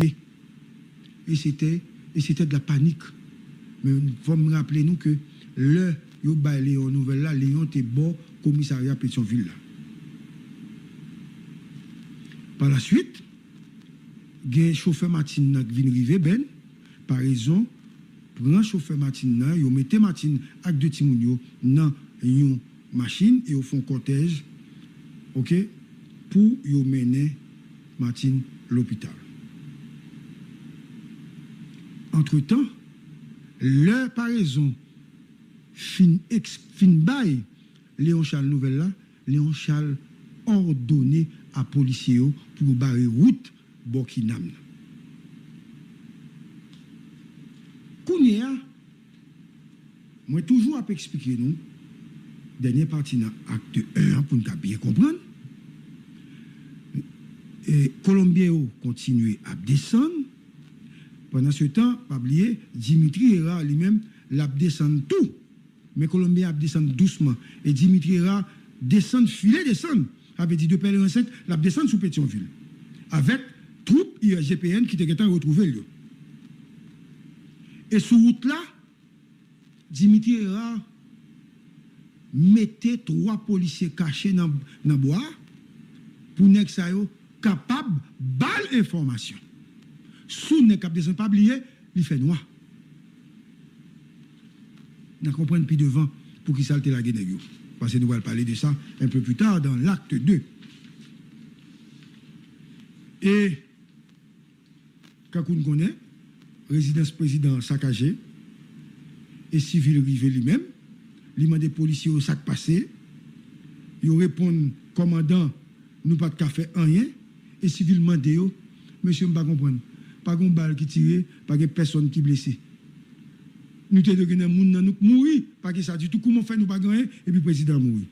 Et c'était de la panique. Mais il faut me rappeler nous que le yo ba Léon nouvelle là, Léon était bon commissariat Pétionville là. Par la suite, il y a un chauffeur Martine qui vient arriver, ben, par raison, prend chauffeur Martine, il mette Martine avec deux timounio dans une machine et au fond cortège, ok, pour y mener Martine l'hôpital. Entre-temps, le par raison, fin bail, Léon Charles nouvelle là, Léon Charles ordonné à policiers pour barrer route Bokinam. Kounia, moi toujours à expliquer nous, dernière partie dans acte 1 pour nous bien comprendre. Et Colombien continue à descendre. Pendant ce temps, pas oublier, Dimitri Era lui-même l'a descendre tout. Mais Colombien a descendre doucement. Et Dimitri Era descend, filet descend. Avait dit de Pèlerin 5, l'a descendre sous Pétionville. Avec troupes IRGPN qui étaient retrouvées là. Et sur route là, Dimitri Era mettait 3 policiers cachés dans le bois pour que ça soit capable de balle information. Sous ne cap descend pas oublier, il fait noir. Nous comprenons plus devant pour qu'il salte la gueule. Parce que nous allons parler de ça un peu plus tard dans l'acte 2. Et quand on connaît, résidence président saccagé et civil rivé lui-même, il demande des policiers au sac passé, ils répondent commandant, nous pas de café rien, et civil demande, monsieur, je ne comprends pas de balle qui tire, pas de personne qui blessée. Nous te donné des gens nous mourir, parce que ça dit tout comment faire nous pas gagner, et puis le président mourir.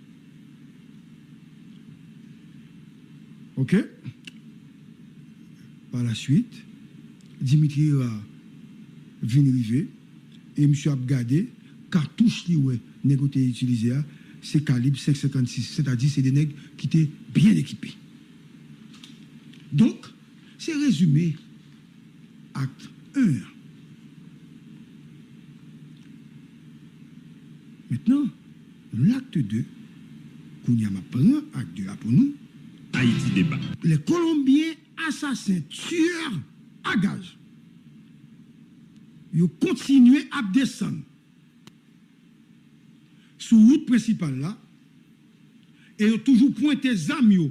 Ok? Par la suite, Dimitri a venu arriver, et M. a regardé, cartouche qui ouais, négocié utilisé, c'est calibre 5,56, c'est-à-dire c'est des nègres qui étaient bien équipés. Donc, c'est résumé, acte 1. Maintenant, l'acte 2, qu'on y a maintenant, acte 2 pour nous. Haïti débat. Les Colombiens assassins, tueurs à gage. Ils ont continué à descendre. Sur la route principale là, et ils ont toujours pointé les armes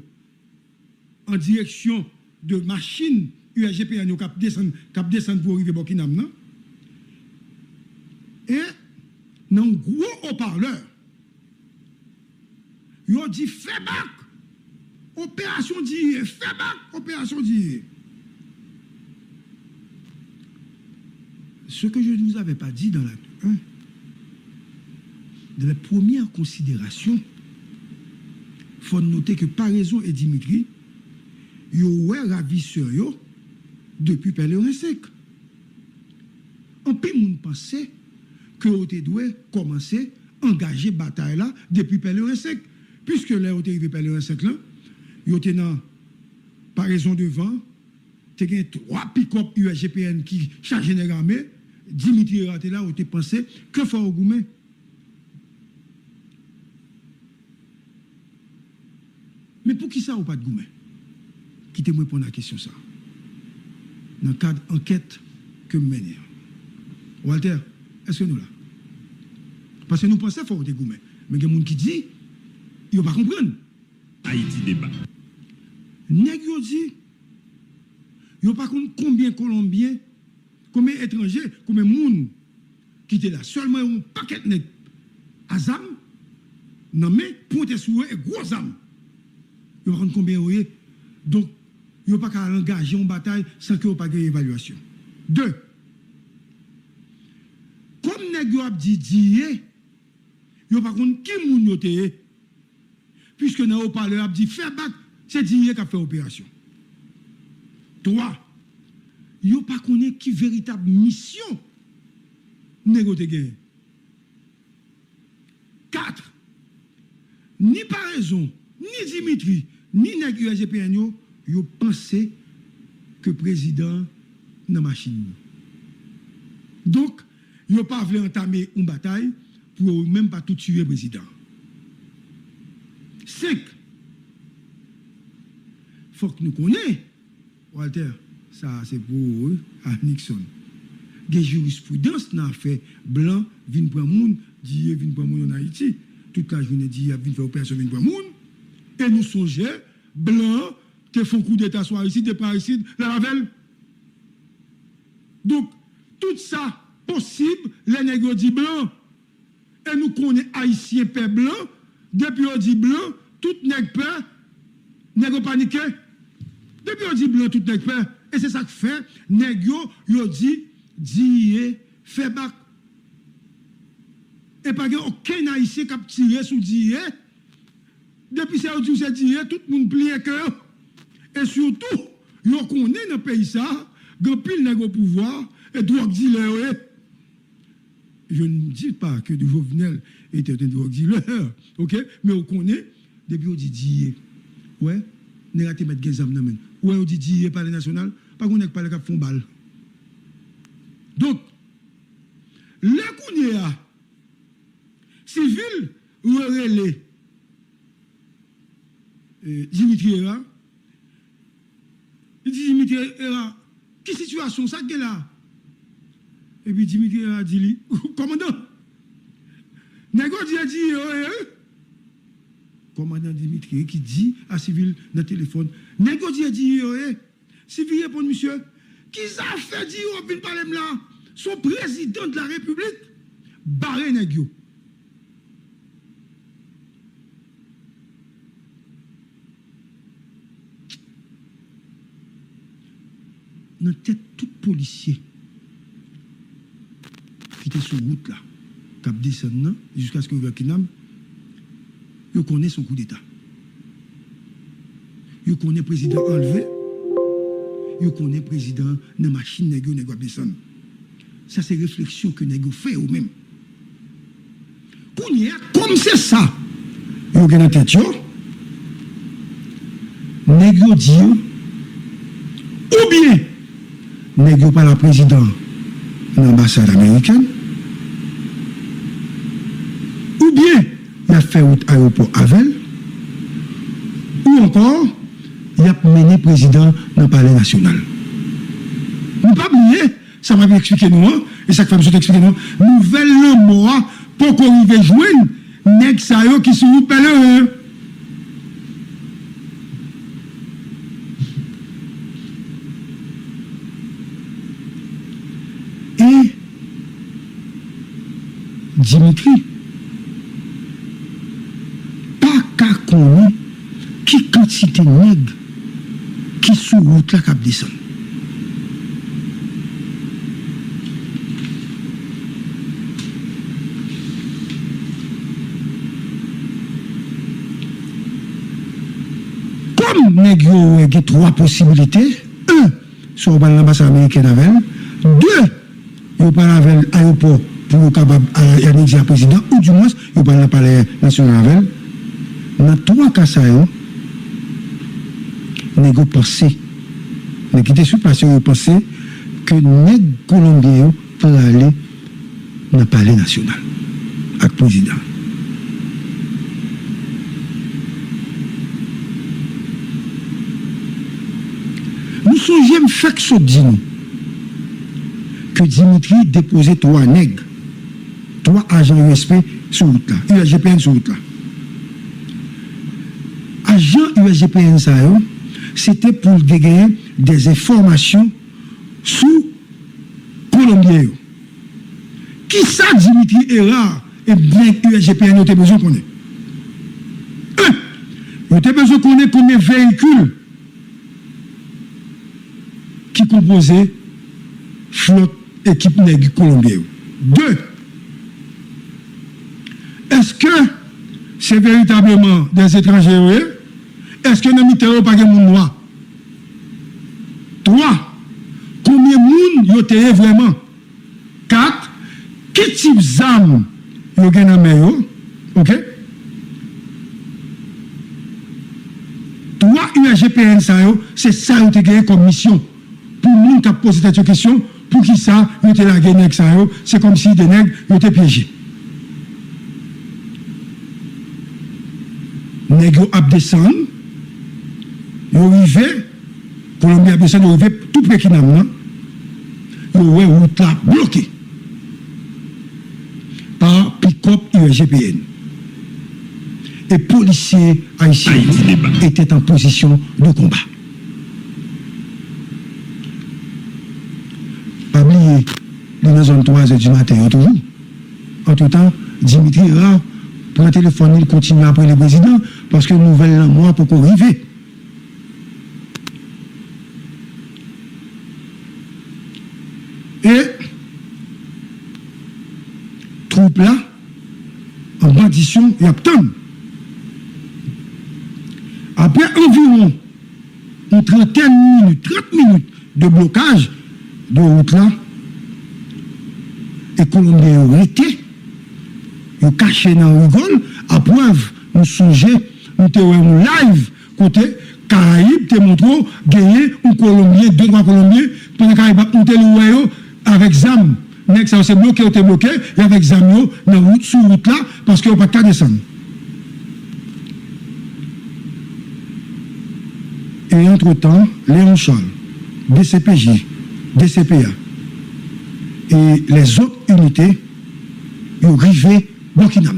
en direction de machines URGPN qui descendent pour arriver à Bokinam. Et dans un gros haut-parleur, ils ont dit fais back, opération d'hier, fais back, opération d'hier. Ce que je ne vous avais pas dit dans l'acte 1, de la première considération, il faut noter que Paraison et Dimitri, ils ont ravisseur depuis Pèlerin 5. En plus, on pensait que vous devez commencer à engager la bataille là depuis Pèlerin 5. Puisque là, vous êtes arrivé Pèlerin 5 là, vous êtes dans Paraison devant, vous avez 3 pick-up URGPN qui chargent l'armée, Dimitri était là, vous avez pensé que faut au Goumé. Mais pour qui ça ou pas de Goumé? Quittez-moi répondre à la question ça. Dans le cadre d'enquête que je mène. Walter, est-ce que nous là? Parce que nous pensons qu'il faut de Goumé. Mais il y a des gens qui disent, ils ne vont pas comprendre. Haïti débat. Nèg yo dit, ils ne pas combien de Colombiens, combien d'étrangers, combien de monde qui étaient là. Seulement un paquet de nègres à zam, non mais pointer sur eux et gros âmes. Ils ne pas combien vous voyez. Donc, ils ne pas qu'à engager en bataille sans qu'ils n'aient pas d'évaluation. 2. Comme nèg yo a dit ils n'ont pas compte qui moun yo te. Puisque dans le haut-parleur a dit faire bac, c'est Dié qui a fait opération. 3. Ils n'ont pas connu qui véritable mission nèg yo te gagné. 4. Ni Paraison, ni Dimitri, ni nèg URGPN yo pensé que le président dans la machine. Donc, ils n'ont pas voulu entamer une bataille pour même pas tout tuer le président. 5. Il faut que nous connaissions, Walter, ça c'est pour eux, à Nixon. Il y a jurisprudence dans l'affaire blanc, vin pour moun, dit vin pour moun en Haïti. Toute la journée dit vin faire opération vin pour moun. Et nous songeons, blanc, te font coup d'état soit ici, te par ici, la Ravel. Donc, tout ça possible, les nègres dit blanc. Et nous connaissons haïtiens père blanc, depuis on dit blanc, tout nègre peur, nègre paniqué. Depuis on dit blanc, tout nègre peur. Et c'est ça que fait, nègre, yo dit, fait bac. Et pas aucun haïtien qui a tiré sous dit. Depuis ça, on dit, tout le monde plie cœur. Et surtout, yo connaît dans le pays ça, grand pile nègre au pouvoir, et drogue dealer. Je ne dis pas que de Jovenel était un drogue dealer, ok? Mais on connaît, depuis on dit, ouais, n'est pas mettre des âmes dans le ouais, on dit, par les nationales, pas qu'on n'est pas les cap font balle. Donc, le Kounia, civil, relais, Dimitri Era, il dit Dimitri Era, quelle situation ça qu'est là? Et puis Dimitri Era dit, commandant, négocier dit, commandant Dimitri qui dit à civil dans le téléphone, négocier dit, civil répond, monsieur, qui ça fait dire au bin parlem là, son président de la République, barré négio. Dans tête tout policier qui était sur route là, qui a descendu jusqu'à ce que le Kinam, il connaît son coup d'État. Il connaît le président enlevé, il connaît le président dans la machine négo descendre. Ça, c'est réflexion que négo fait ou même. Comme c'est ça, il y a dans tête, négo dit, ou bien, négo par la présidente de l'ambassade américaine, ou bien il a fait route aéroport Havel, ou encore il a mené président dans le palais national. Nous pas oublier, ça m'a expliqué nous, et ça fait me expliquer nous, nouvelle mois pour qu'on arrive joindre nèg sa yo qui sont palais. Et Dimitri, pas qu'à connaître qui quantité de nègres qui sont route là cap descendre. Comme nègres il y a 3 possibilités. 1, sur l'ambassade américaine avec. 2, il parle avec l'aéroport pour être capable d'annexer un président, ou du moins, il parle avec le national avec. Dans 3 cas, ça, nous pensé, nous qui étaient sur place, nous pensé que les Colombiens peuvent aller dans le palais national avec le président. Nous songeons fait que ce dit que Dimitri déposait 3 nègres, 3 agents USP sur route là, USGPN sur route là. Agents USGPN ça, c'était pour gagner des informations sur Colombien. Qui ça Dimitri Era et bien USGPN a besoin de connaître? 1. Il a besoin de connaître combien de véhicules qui composaient flotte équipe nègre colombienne. 2. Est-ce que c'est véritablement des étrangers? Est-ce que nous n'avons pas de monde noir? 3. Combien de monde y a vraiment? 4. Quel type d'armes y a dans la main? OK? 3 USGPN, c'est ça qui a gagné comme mission pour nous monde qui a posé cette question, pour qui ça, ils étaient là, c'est comme si des nègres étaient piégés. Nègres a descendu, ils arrivent, Colombie a descendu, ils arrivent tout près de Kinam, ils ont route là bloquée par pick-up USGPN. Et policiers haïtiens étaient en position de combat. Pas oublier, dans la zone 3h du matin, toujours. Entre-temps, Dimitri Ra prend le téléphone, il continue après le président, parce que nouvelle là, moi, pour qu'on arrive. Et, troupe là, en bandition, il y a tant. Après environ une trentaine de minutes, 30 minutes de blocage de route là, et Colombien ont arrêté, ils ont caché dans le rigole, à preuve, nous songeons, nous avons live, côté Caraïbes, te montrons, gagner un Colombien, 2-3 Colombiens, pendant Caraïbes, nous avons avec ZAM. Nek ça s'est bloqué, on bloqué, et avec ZAM, dans route, sur route là, parce qu'on n'a pas qu'à descendre. Et entre-temps, Léon Charles, DCPJ, DCPA et les autres unités ont arrivé Burkina.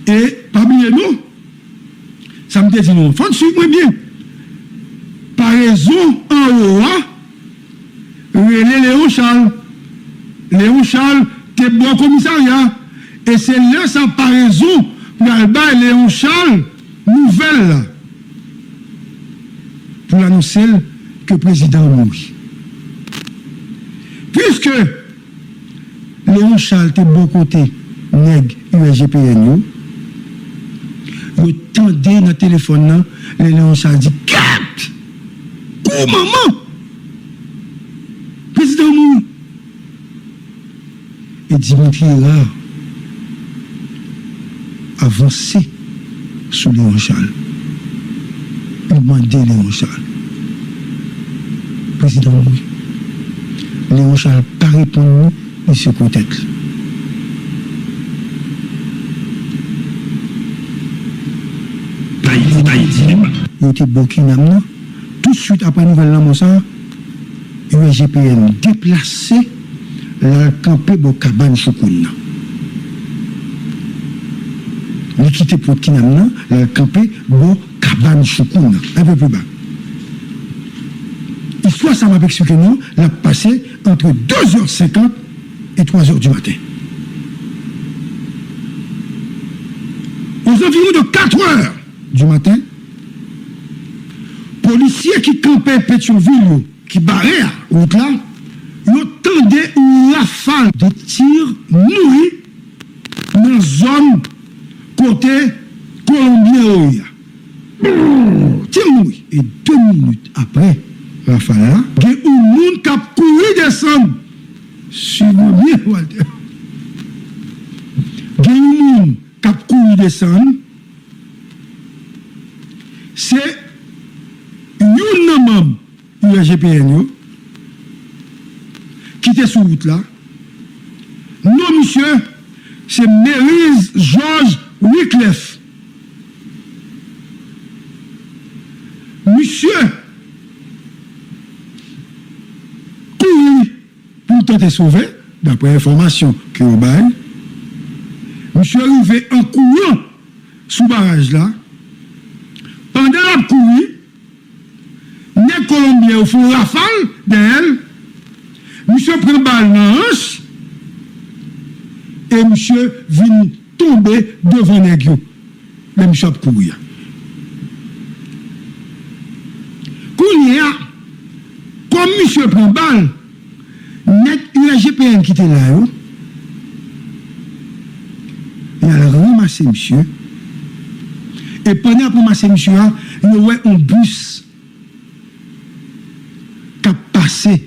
Et parmi nous, ça me dit non, faut suivre bien. Par raison en haut, Léon Charles. Léon Charles, t'es bon commissariat. Et c'est là sa par raison pour Léon Charles. Nouvelle pour annoncer que le président mourit. Puisque Léon Charles était bon côté nègre USGPN, il tendait dans le téléphone, Léon Charles dit « Cap! Oh maman! Président mourit! » Et Dimitri Ra avancé sous Léon Charles. Il demandait Léon Charles. Président, oui. Léon Charles pas répondu, il se contacte. Il était Burkina. Tout de suite après nouvelle là, USGPN déplacé la campé de cabane Choukoun. Il quitté pour Kinamna, il a campé bon cabane Choukoun, un peu plus bas. L'histoire, ça m'a expliqué nous, l'a passé entre 2h50 et 3h du matin. Aux environs de 4h du matin, policiers qui campaient Pétionville, qui barraient la route là, ils entendaient une rafale de tirs nourris dans la zone côté Colombien. Tiens, oui. Et 2 minutes après, rafale là, il y a un monde qui a couru descendre. Suivez-moi bien, Walter. Il y a un monde qui a couru descendre. C'est un membre de la GPN qui était sur route là. Non, monsieur, c'est Mérise Georges Wycliffe. Monsieur, couru pour tenter de sauver, d'après l'information que vous avez. Monsieur arrivé en courant sous barrage là. Pendant la couru, les Colombiens font rafale d'elle. Monsieur prend balle dans la hanche et monsieur vient tomber devant les gars. Mais monsieur a couru. Comme monsieur prend balle, net USGPN qui était là, il a ramassé monsieur. Et pendant pour ramasser monsieur, il y a un bus qui a passé.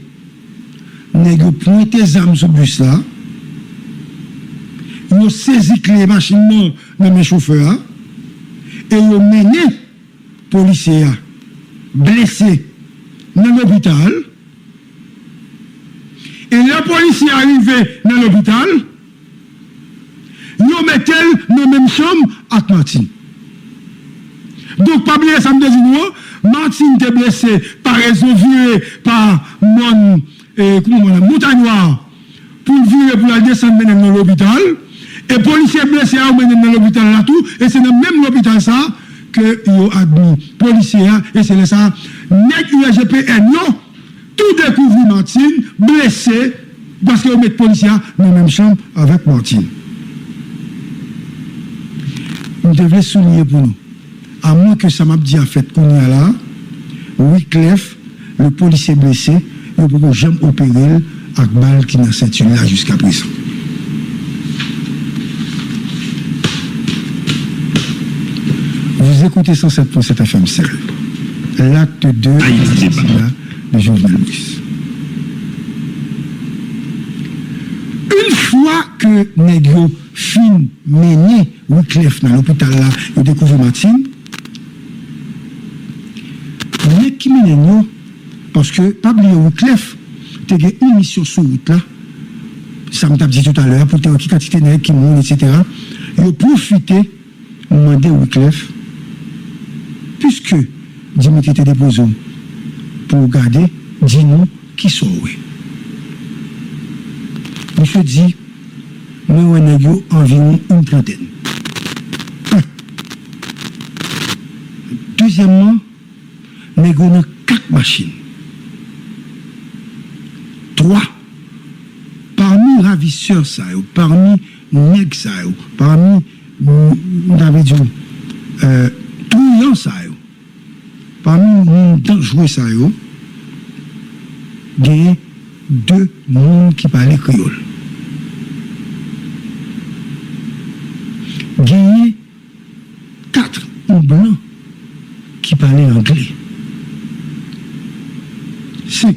Il a pointé les armes sur le bus là. Il a saisi les machines dans mes chauffeurs. Et il a mené les policiers blessés dans l'hôpital. Et la police est arrivée dans l'hôpital. Ils mettent dans la même chambre avec Martine. Donc, pas oublier ça me dit, Martine était blessée par raison virée par mon montagne noire pour virer pour la descendre dans l'hôpital. Et policiers blessés à dans l'hôpital là tout. Et c'est dans le même hôpital ça que ils ont admis policiers. Et c'est ça. Net UAGPN, non. Tout découvre Martine blessé parce qu'ils mettent policiers dans la même chambre avec Martine. Nous devons souligner pour nous. À moins que ça m'a dit à fait qu'on y a là, Wyclef, le policier blessé, il ne peut jamais opérer avec balle qui n'a ceinture là jusqu'à présent. Vous écoutez 107.7 FM Serre, l'acte 2 de Jovenel Moïse. Une fois que Negro fin mené Wyclef dans l'hôpital là, il découvre Martine, mais qui mène parce que pas oublier Wyclef, tu as une mission sur route là, ça m'a dit tout à l'heure, pour te qui quantité de qui monte, etc. Il a profité, demander Wyclef, puisque Dimitri était déposé pour regarder, dis-nous qui sont où. Monsieur dit, nous avons environ une trentaine. Deuxièmement, nous avons 4 machines. 3. Parmi ravisseurs, parmi nègres, parmi, on avait dit, truands, parmi les dangereux, il y a 2 mondes qui parlaient créole. Il y a 4 blancs qui parlaient anglais. 5.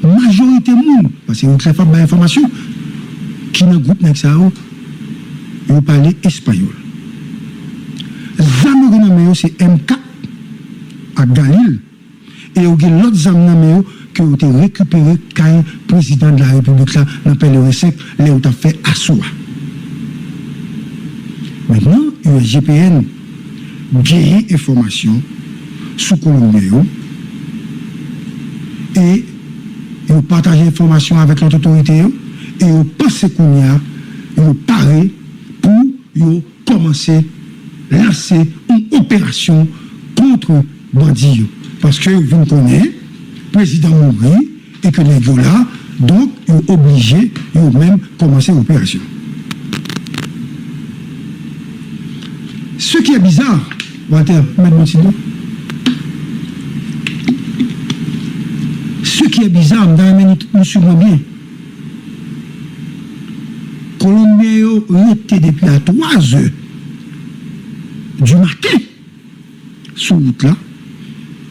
Majorité monde, parce que vous avez fait des informations, qui dans le groupe ils parlaient espagnol. Zamorino, c'est M4 à Galil, et il y a l'autre Zamorino qui ont été récupérés quand le président de la République là, dans le PLR5, là où il a fait assaut. Maintenant, il y a GPN gagne information sous Colombie et ils partagent l'information avec l'autre autorité et ils pensent qu'on y a, ils paré pour commencer à lancer une opération contre bandits. Parce que vous connaissez, le président mourit et que les gars là, donc ils sont obligés, ils ont même commencé l'opération. Ce qui est bizarre, Walter, maintenant, ce qui est bizarre, nous suivons bien. Colombien était depuis à 3 heures du matin sur route là,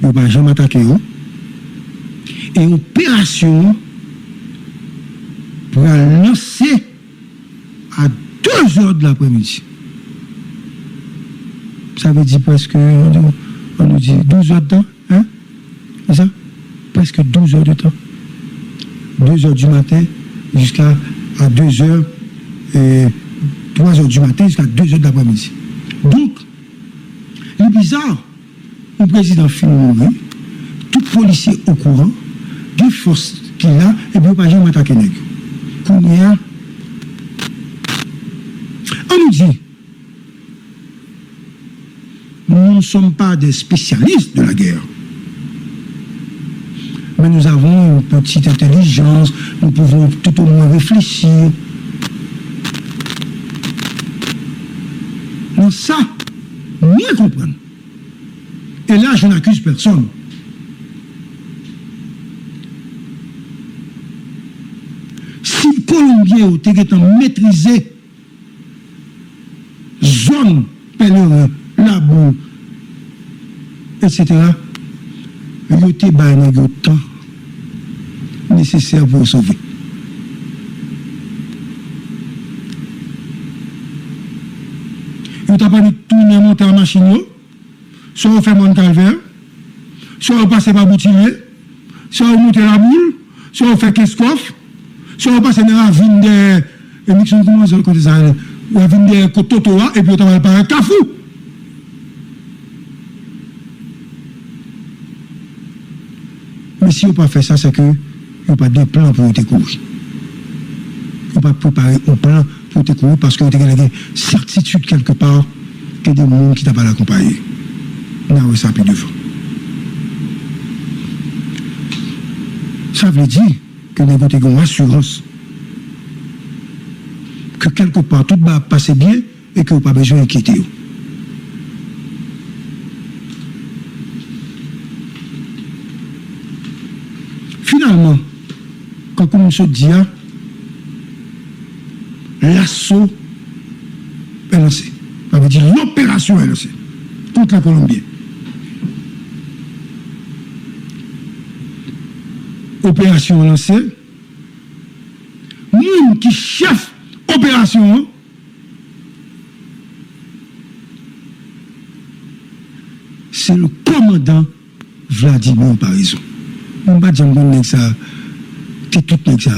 il n'y a jamais attaqué. Et opération pour lancer à 2 heures de l'après-midi. Ça veut dire presque, on nous dit 12 heures de temps, hein? C'est ça? Presque 12 heures de temps. 2 heures du matin jusqu'à 2 heures, 3 heures du matin jusqu'à 2 heures de l'après-midi. Donc, le bizarre, le président finit, tout policier au courant, des forces qu'il a, et puis il ne pas jamais attaquer nègre. Combien? On nous dit, nous ne sommes pas des spécialistes de la guerre. Mais nous avons une petite intelligence, nous pouvons tout au moins réfléchir. Donc ça, mieux comprendre. Et là, je n'accuse personne. Si le Colombien était maîtrisé zone pèlerin, la boue, etc., il y a eu temps nécessaire pour sauver. Il n'y a pas de tourner monter en machine, soit on fait mon calvaire, soit on passe par Boutillier, soit on monte la boule, soit on fait Kescoff, soit on passe dans la ville de Nixon, comment ça dit ça, la ville de Kototoa, et puis on travaille par un Cafou. Mais si on n'a pas fait ça, c'est que on n'a pas de plan pour te courir. On n'a pas préparé un plan pour te courir parce qu'on a une certitude quelque part que des gens qui ne t'ont pas accompagné. Non, ça plus devant. Ça veut dire que nous avons une assurance que quelque part tout va passer bien et que vous n'avez pas besoin d'inquiéter. Finalement, quand on se dit, l'assaut est lancé. Ça veut dire l'opération est lancée contre la Colombie. Opération lancée. Moun qui chef opération, c'est le commandant Vladimir Paraison. On ne va pas dire que ça, c'est tout ça.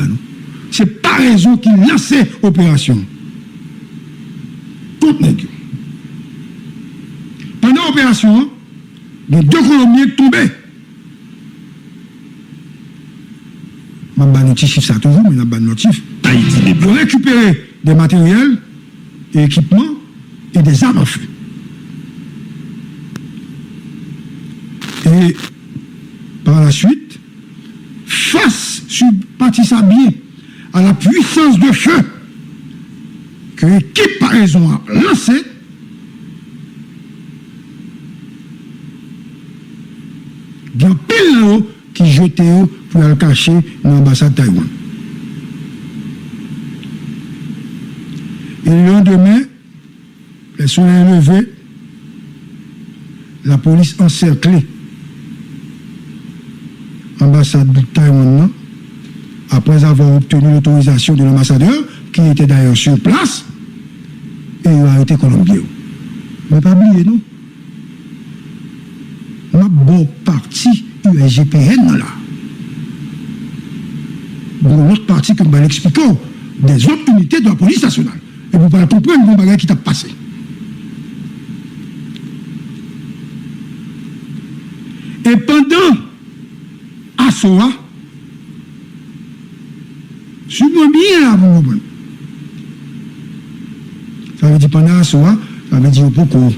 C'est Paraison qui lance l'opération. Contre nous. Pendant l'opération, les deux Colombiens tombés. Je ne vais pas nous chiffre ça toujours, mais je vais nous chiffre. Ils ont récupéré des matériels, des équipements et des armes à feu. Et par la suite, face sur partie bien à la puissance de feu que l'équipe Paraison a lancée, il y a pile là qui jetait pour le cacher dans l'ambassade de Taïwan. Et le lendemain, les soleils levés, la police encerclée l'ambassade de Taïwan, après avoir obtenu l'autorisation de l'ambassadeur, qui était d'ailleurs sur place, et il a été colombier. Mais pas oublier, non? Ma bonne partie USGPN là. Bon, l'autre partie, comme je l'explique, des autres unités de la police nationale. Et vous pouvez comprendre mon bagage qui t'a passé. Et pendant Assoa, suivez-moi bien là, vous comprenez. Ça veut dire pendant Assoa, ça veut dire beaucoup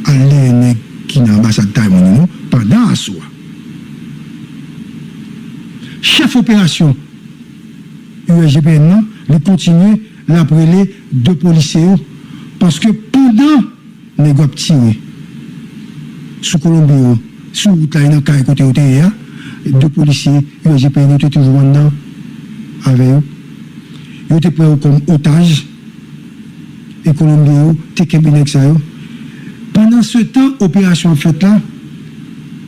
aller qui n'a l'ambassade de Taïwan, pendant Assoa. Chef opération USGPN, il continue d'appeler deux policiers parce que pendant les gars tirés sous Colombie, sous route là, dans le côté OTA, deux policiers USGPN étaient toujours dedans avec eux. Ils étaient pris comme otages et Colombie étaient avec ça. Pendant ce temps, opération faite là,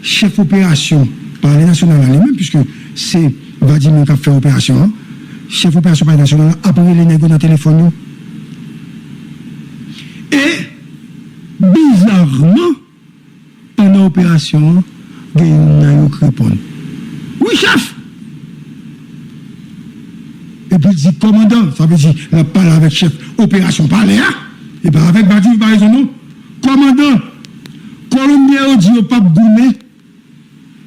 chef opération par les nationales lui-même, puisque c'est Vladimir qui a fait l'opération, chef opération par les nationales, après les négociations dans le téléphone. Et bizarrement, pendant l'opération, il y a un qui répond. Oui, chef! Et puis il dit commandant, ça veut dire, il parle avec chef opération par Léa, et pas avec Vladimir par exemple, commandant, Colombien dit au pape Goumé,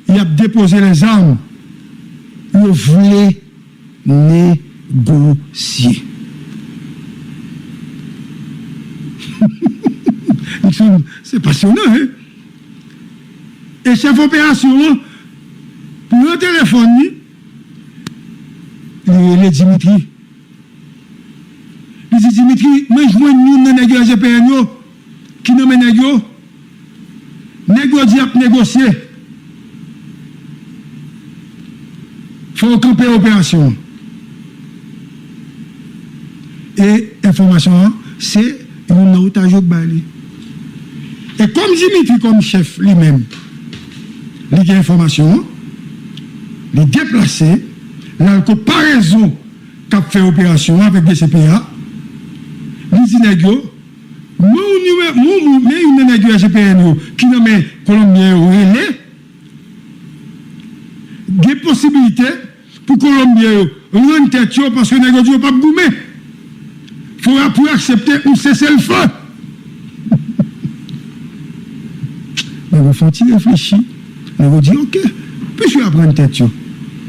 il a déposé les armes. Il voulait négocier. C'est passionnant, hein? Et chef opération, pour le téléphone, il est Dimitri. Il dit Dimitri, moi je vois nous dans les GPN qui nous mènent négocier. Il faut camper l'opération. Et information, c'est un otage au Bali. Et comme Dimitri, comme chef lui-même, il a information, il est déplacé, il a comparaison qu'a fait l'opération avec des CPA, il dit négo, mais une GPN qui nomme Colombien ou relais, des possibilités pour Colombien rendre tête parce que les gens ne pas goumer. Il faut pour accepter ou cesser le feu. Mais vous faites réfléchir. Vous dites, ok, puisque vous apprenez tête,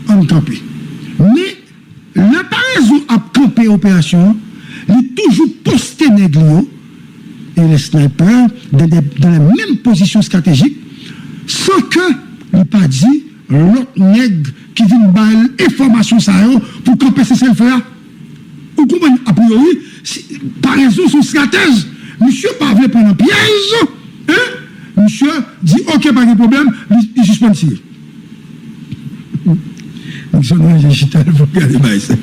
on campe. Mais la raison à camper l'opération, il est toujours posté négligé et les snipers dans la même position stratégique sans que il pas dit l'autre nègre qui vient de information ça pour camper ces selfs-là. Vous comprenez, a priori, par raison, son stratège, monsieur pas voulu prendre un piège, hein? Monsieur dit, ok, pas de problème, il suspend le tir. Nous sommes digital, il faut regarder ça.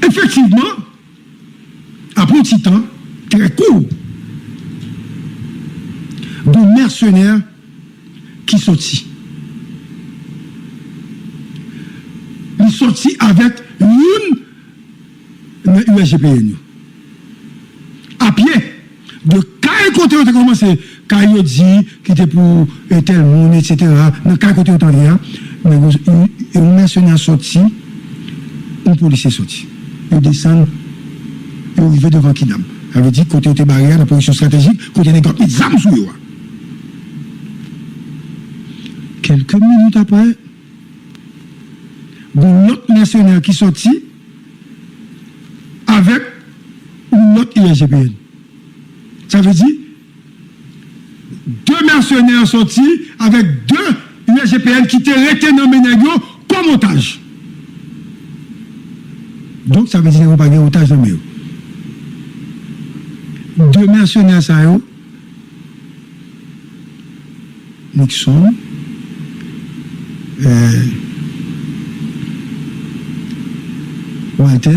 Effectivement, après un petit temps, très court, de mercenaires qui sortit. Il sortit avec une USGPN. À pied, de quel côté on a commencé, quand il dit qu'il était pour tel monde, etc. De quel côté on a rien, un mercenaire sorti, un policier sorti. Il descend, il arrive devant Kidam. Ça veut dire côté de barrière, la position stratégique, côté des gars, ils arment sur eux. Quelques minutes après, un autre mercenaire qui sortit avec une autre ISGPN. Ça veut dire deux mercenaires sortis avec deux ISGPN qui étaient restés dans Ménégo comme otages. Donc ça veut dire qu'ils n'ont pas de otage dans Ménégo. Deux mercenaires, ça y est, Nixon, Walter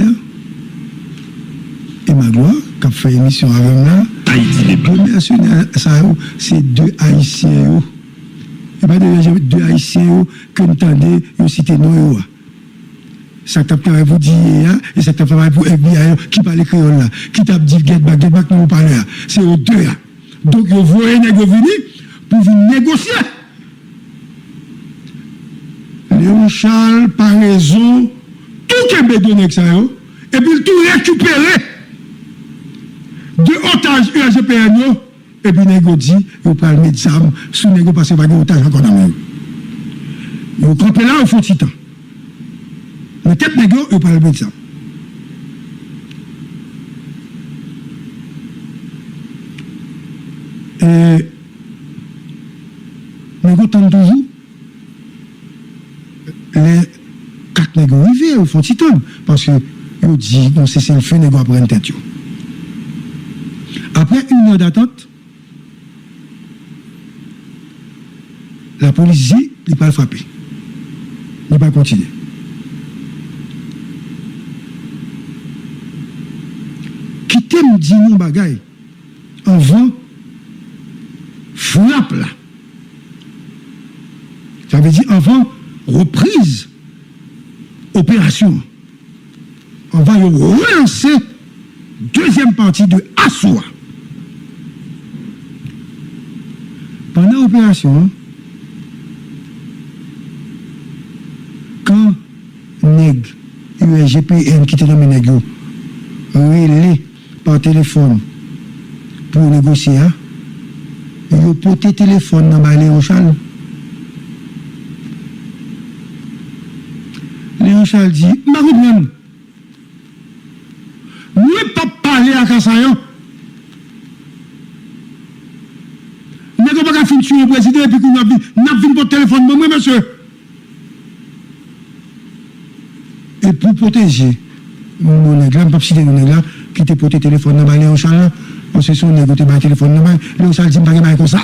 et Magloire, qui a fait émission avec moi. Deux mercenaires, c'est deux Haïtiens. Et pas deux Haïtiens que nous entendons, ils citent non. Ça t'a fait pour dire, et ça t'a fait pour FBI qui parle créole là, qui t'a dit get back, nous parler. C'est aux deux. Donc, vous voyez venir pour vous négocier. Léon Charles, par raison, tout est bédonné que ça, et puis tout récupéré de otages USGPN, et puis négo dit, vous parlez de médecin, sous négo parce que vous avez des otages encore dans le monde. Vous campez là, il faut petit temps. Mais tête négo, vous parlez de médecin. Et négo tente toujours. Les quatre négos arrivés au fond de parce que ils disent non c'est le feu négo après une tête. Après une heure d'attente, la police dit il ne va pas frapper. Il ne va pas continuer. Qui t'aime dit mon bagaille en vent frappe là. Ça veut dire en vent reprise, opération. On va relancer deuxième partie de Assoua. Pendant l'opération, quand nèg USGPN qui était dans Ménégo relais par téléphone pour négocier, il a porté téléphone dans Léon Charles. Léon Charles dit, ma comprendre. Nous ne pas parler à Kassayon. Nous ne pouvons pas finir sur le président et puis nous avons vu votre téléphone. Moi, monsieur. Et pour protéger mon nègre, je ne peux pas citer mon nègre qui te porté téléphone dans Léon Charles. Parce que son nègre te téléphone dans Léon Charles dit, je ne peux pas comme ça.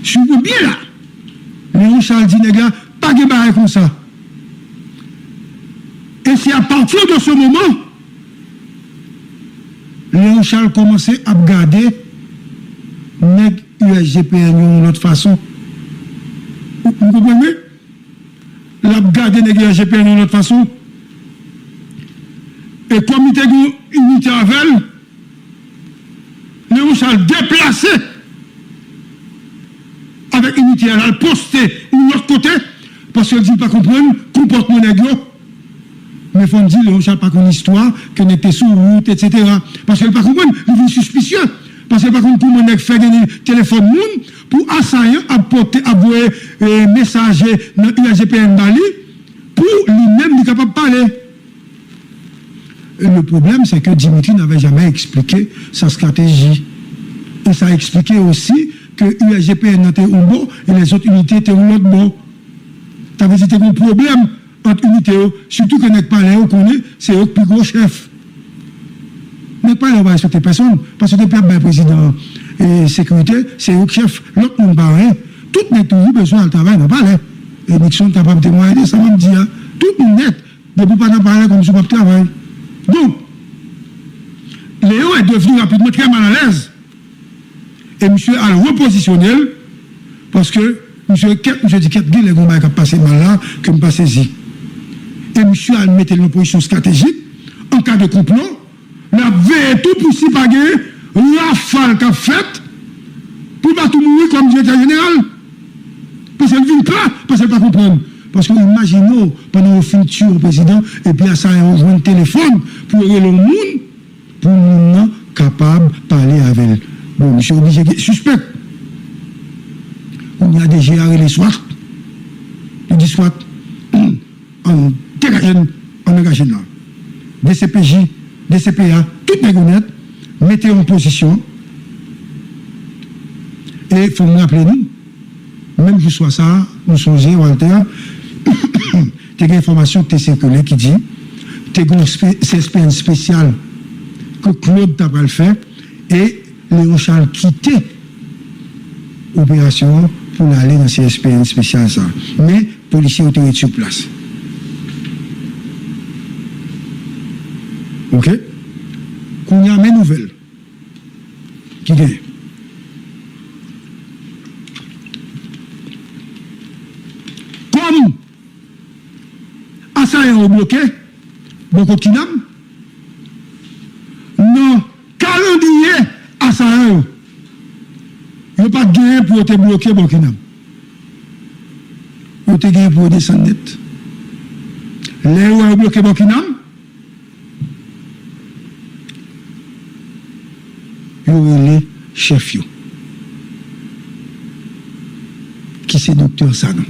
Je suis bien là. Léon Charles dit, nègre, pas de barre comme ça. Et c'est à partir de ce moment, Léon Charles commençait à regarder nègre USGPN d'une autre façon. Vous comprenez? Il a regardé nègre USGPN d'une autre façon. Et comme il était une unité avec elle, Léon Charles déplacé avec unité à le poster de l'autre côté, parce qu'il ne dit pas comprendre le comportement négro. Mais il faut dire, Léon Charles pas une histoire, que n'était sur route, etc. Parce qu'il ne pas comprendre, il est suspicieux. Parce qu'il ne pas comprendre comment on fait gagner téléphone monde pour assaillant, apporter, avouer, messager dans l'UAGPN Bali, pour lui-même être capable de parler. Et le problème, c'est que Dimitri n'avait jamais expliqué sa stratégie. Et ça a expliqué aussi que l'UAGPN était au bon et les autres unités étaient au l'autre bon. Ça veut dire qu'il y a un problème entre unités, surtout que n'est pas là, c'est eux le plus gros chef. N'est pas là, on va respecter personne, parce que depuis le président et sécurité, c'est eux le chef, l'autre monde parle. Tout n'est toujours besoin de travail, on parle. Et Nixon n'a pas témoigné, ça m'a dit, tout le monde net, depuis pas de parler comme si on ne travail. Donc, Léon est devenu rapidement très mal à l'aise. Et monsieur a repositionné, parce que monsieur dit qu'il y a des gens qui ont passé mal là, que je ne pas saisi. Et monsieur a mis une position stratégique, en cas de complot, la veille tout pour s'y paguer, la falle qu'a faite, pour ne pas tout mourir comme directeur général. Parce qu'elle ne vient pas, parce qu'elle ne pas comprendre. Parce que imaginons, pendant le futur président, et puis à ça, on joue un téléphone pour aider le monde, pour nous capable de parler avec elle. Bon, monsieur obligé de suspect. On a déjà arrêté les SWAT. Il dit SWAT, en engagé là. DCPJ, DCPA, toutes les gouvernements, mettez en position. Et il faut me rappeler, nous, même que ce soit ça, nous sommes Walter, tu as une information qui est circulée qui dit, tu as un CSPN spécial que Claude t'a pas le fait, et Léon Charles quitté l'opération pour aller dans CSPN spécial ça. Mais les policiers ont été sur place. Ok? Qu'on y a mes nouvelles. Qui gagne? Comme assaillant bloqué, beaucoup de Kinam, non, calendrier assaillant, il n'y a pas de gain pour te bloquer Burkina. Il y a de gain pour descendre net. Les où ont bloqué Burkina, il y a les chefs qui c'est docteur Sanon.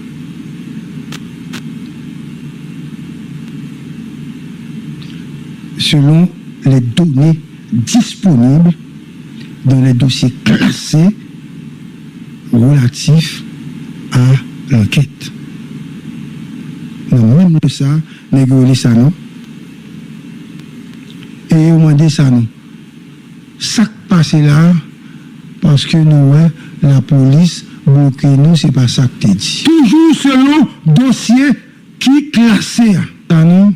Selon les données disponibles dans les dossiers classés relatifs à l'enquête. Non, même ça, négocier ça, non. Et on dit ça, non. Ça qui passe là, parce que nous, la police bloque nous, c'est pas ça que tu dis. Toujours selon dossier qui classé. Ça, non.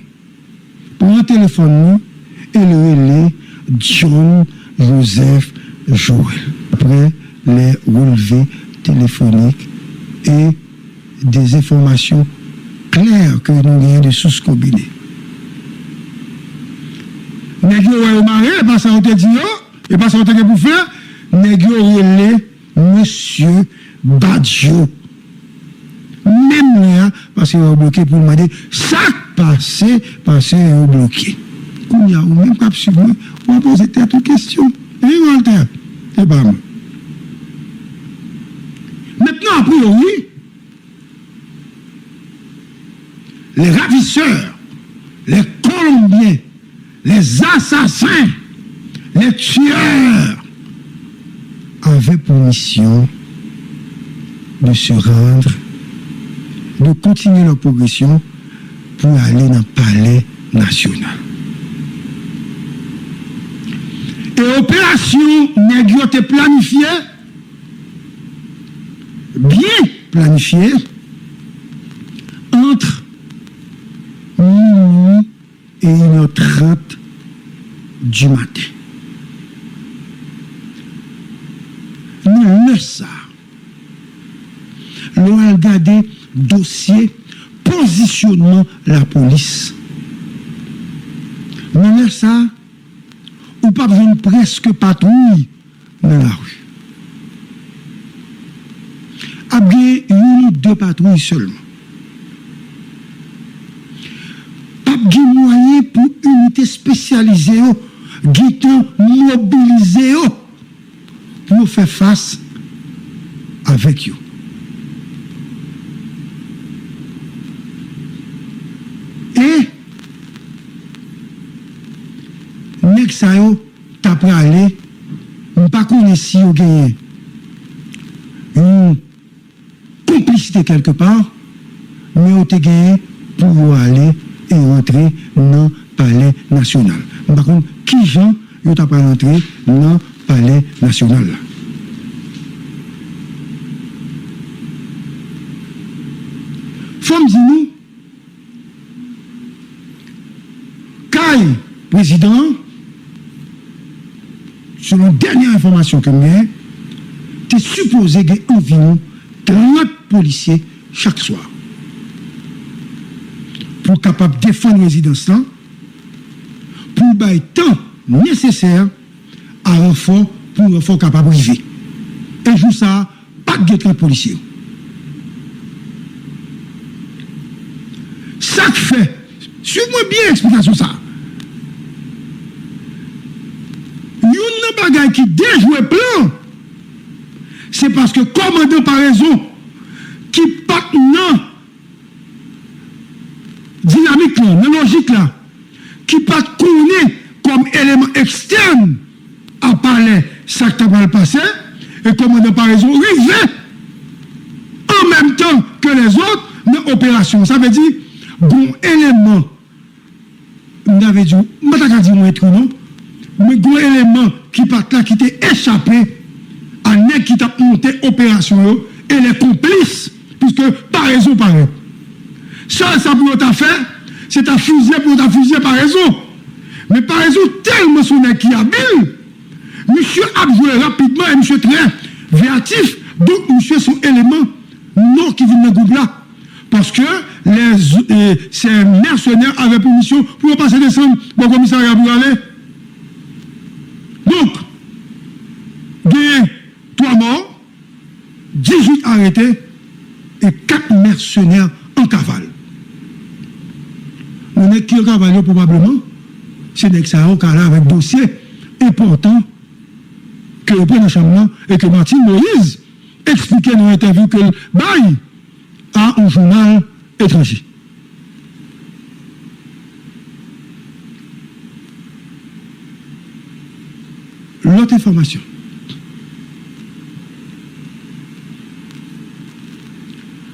Pour un téléphone, nous, et le relais John Joseph Joël. Après les relevés téléphoniques et des informations claires que nous avons de sources combinées. Négio au marais, et pas ça on te dit, et pas ça on te dit pour faire, Négio relais Monsieur Badjo. Même là, parce qu'il a bloqué pour demander, ça passé, parce qu'il a bloqué. Qu'on y a, ou même pas suivre, on va poser toute question. Et Walter, et bam. Maintenant, a priori, les ravisseurs, les Colombiens, les assassins, les tueurs avaient pour mission de se rendre, de continuer leur progression pour aller dans le palais national. Et l'opération Négio était planifiée, bien planifiée, entre minuit et 1h30 du matin. Nous, ça, nous avons regardé dossier, positionnement la police. Nous, ça, ou pas besoin presque patrouille dans la rue. A bien une ou deux patrouilles seulement. Pas de moyen pour unité spécialisée, guiton mobilisé pour faire face avec eux. Et nèg sa yo t'a aller, on pas connaît si yo gagné une complicité quelque part, mais on te gagné pour aller et rentrer dans le palais national. Par contre, qui gens yo t'a pas rentré dans le palais national là? Faut me dire nous, Kay, président, selon dernière information que j'ai, tu es supposé qu'il y ait environ 30 policiers chaque soir pour capable défendre la résidence là, pour bailler temps nécessaire à renfort pour renfort capable de vivre. Et jour ça, pas de 30 policiers. Ça fait, suivez-moi bien l'explication ça. Une bagaille qui déjoue plan, c'est parce que commandant par raison qui part dans dynamique là, dans logique là, qui part courir comme élément externe à parler ça qui va le passer, et commandant par raison rivé en même temps que les autres dans l'opération. Ça veut dire bon élément, on avait dit, je ne vais pas dire non, mais bon élément qui part là, qui t'est échappé à nèg qui t'a monté opération et les complices, puisque par raison pareil. Ça pour t'a fait, c'est ta fusée pour ta fusée par raison. Mais par raison, tellement son nèg qui habile, monsieur a joué rapidement et monsieur très véatif, donc monsieur son élément non qui vient de groupe là. Parce que ces mercenaires avaient pour mission pour passer décembre au commissariat pour aller. Donc, il y a 3 morts, 18 arrêtés et 4 mercenaires en cavale. On est qui en cavale probablement, c'est des ça avec dossier important que le président Chamlan et que Martine Moïse expliquaient dans l'interview que le bail à un journal étranger. L'autre information.